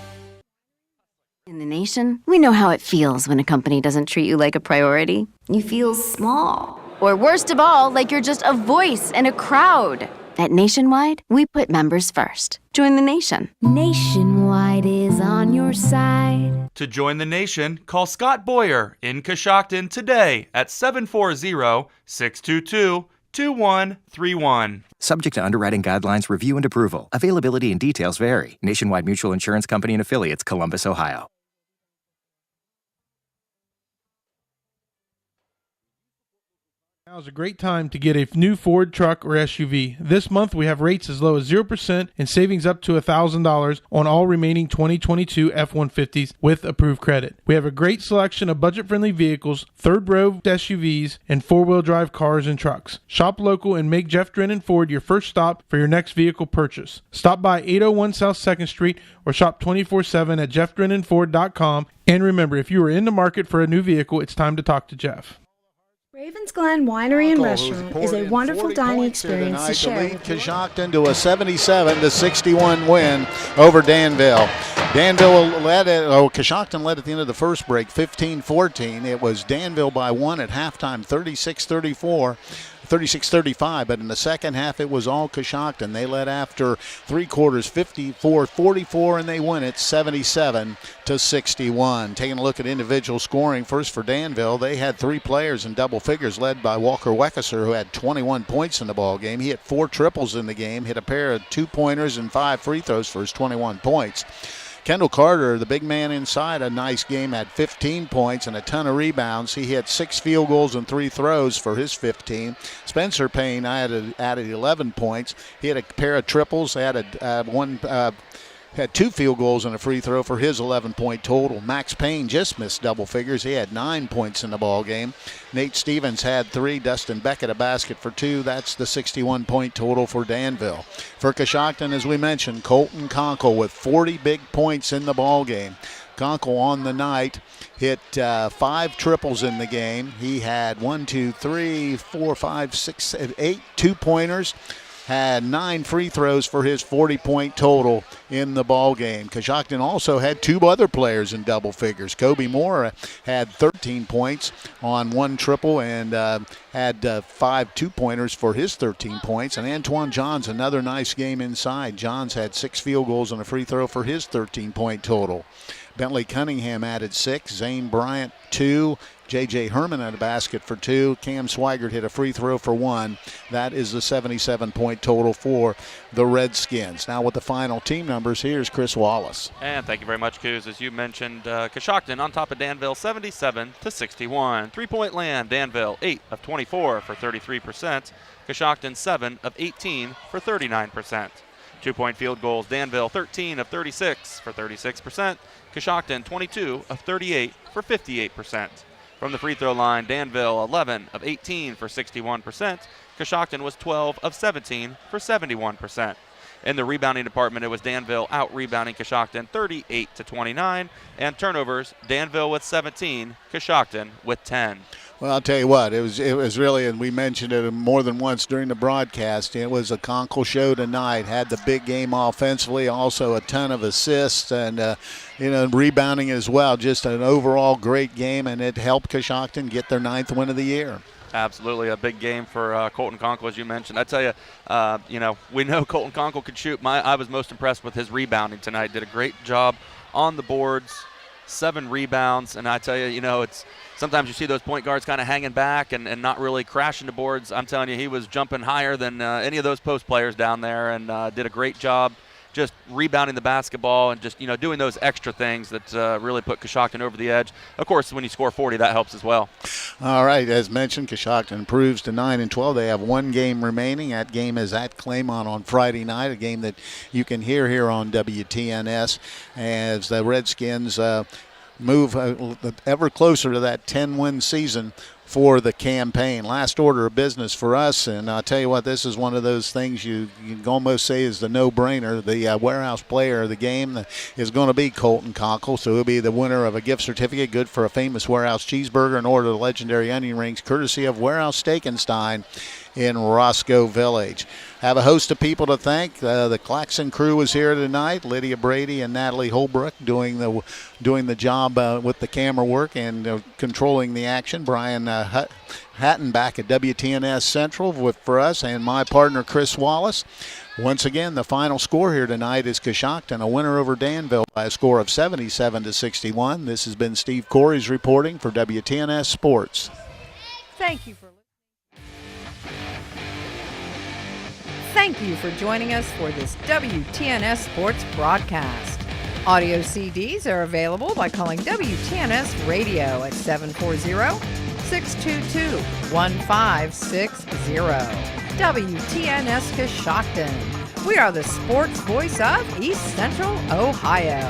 In the nation, we know how it feels when a company doesn't treat you like a priority. You feel small. Or worst of all, like you're just a voice in a crowd. At Nationwide, we put members first. Join the nation. Nationwide is on your side. To join the nation, call Scott Boyer in Coshocton today at 740-622-2131. Subject to underwriting guidelines, review, and approval. Availability and details vary. Nationwide Mutual Insurance Company and Affiliates, Columbus, Ohio. Now's a great time to get a new Ford truck or SUV. This month we have rates as low as 0% and savings up to $1,000 on all remaining 2022 F-150s with approved credit. We have a great selection of budget-friendly vehicles, third-row SUVs, and four-wheel drive cars and trucks. Shop local and make Jeff Drennan Ford your first stop for your next vehicle purchase. Stop by 801 South 2nd Street or shop 24/7 at jeffdrennanford.com. And remember, if you are in the market for a new vevehicle, it's time to talk to Jeff. Ravens Glen Winery and Restaurant is a wonderful dining experience to share with Coshocton to a 77-61 win over Danville. Coshocton led at the end of the first break, 15-14. It was Danville by 1 at halftime, 36-35, but in the second half it was all Coshocton. They led after 3 quarters, 54-44, and they win it 77-61. Taking a look at individual scoring, first for Danville, they had 3 players in double figures, led by Walker Weckesser, who had 21 points in the ball game. He hit 4 triples in the game, hit a pair of 2-pointers and 5 free throws for his 21 points. Kendall Carter, the big man inside, a nice game, had 15 points and a ton of rebounds. He hit 6 field goals and 3 throws for his 15. Spencer Payne added 11 points. He had a pair of triples, had 2 field goals and a free throw for his 11-point total. Max Payne just missed double figures. He had 9 points in the ball game. Nate Stevens had 3. Dustin Beckett a basket for 2. That's the 61-point total for Danville. For Coshocton, as we mentioned, Colton Conkle with 40 big points in the ball game. Conkle on the night hit 5 triples in the game. He had 8 2-pointers. had 9 free throws for his 40-point total in the ball game. Coshocton also had 2 other players in double figures. Kobe Moore had 13 points on 1 triple and had 5 two-pointers for his 13 points. And Antoine Johns, another nice game inside. Johns had 6 field goals and a free throw for his 13-point total. Bentley Cunningham added 6. Zane Bryant 2. J.J. Herman had a basket for 2. Cam Swigert hit a free throw for 1. That is the 77-point total for the Redskins. Now with the final team numbers, here's Chris Wallace. And thank you very much, Coos. As you mentioned, Coshocton on top of Danville 77-61. 3-point land, Danville 8 of 24 for 33%. Coshocton 7 of 18 for 39%. 2-point field goals, Danville 13 of 36 for 36%. Coshocton 22 of 38 for 58%. From the free throw line, Danville 11 of 18 for 61%. Coshocton was 12 of 17 for 71%. In the rebounding department, it was Danville out-rebounding Coshocton 38-29. And turnovers, Danville with 17, Coshocton with 10. Well, I'll tell you what, it was really, and we mentioned it more than once during the broadcast, it was a Conkle show tonight. Had the big game offensively, also a ton of assists and, rebounding as well. Just an overall great game, and it helped Coshocton get their 9th win of the year. Absolutely, a big game for Colton Conkle, as you mentioned. I tell you, we know Colton Conkle could shoot. I was most impressed with his rebounding tonight. Did a great job on the boards, 7 rebounds, and I tell you, it's sometimes you see those point guards kind of hanging back and not really crashing the boards. I'm telling you, he was jumping higher than any of those post players down there and did a great job just rebounding the basketball and just, doing those extra things that really put Coshocton over the edge. Of course, when you score 40, that helps as well. All right, as mentioned, Coshocton improves to 9-12. They have 1 game remaining. That game is at Claymont on Friday night, a game that you can hear here on WTNS as the Redskins move ever closer to that 10-win season for the campaign. Last order of business for us, and I'll tell you what, this is one of those things you can almost say is the no-brainer. The warehouse player of the game is going to be Colton Conkle, so he'll be the winner of a gift certificate good for a famous Warehouse cheeseburger and order the legendary onion rings courtesy of Warehouse Steak & Stein in Roscoe Village. Have a host of people to thank. The Claxon crew was here tonight. Lydia, Brady, and Natalie Holbrook doing the job with the camera work and controlling the action. Brian Hatton back at WTNS Central for us, and my partner Chris Wallace. Once again, the final score here tonight is Coshocton, a winner over Danville by a score of 77-61. This has been Steve Corey's reporting for WTNS Sports. Thank you for Thank you for joining us for this WTNS Sports broadcast. Audio CDs are available by calling WTNS Radio at 740-622-1560. WTNS Coshocton. We are the sports voice of East Central Ohio.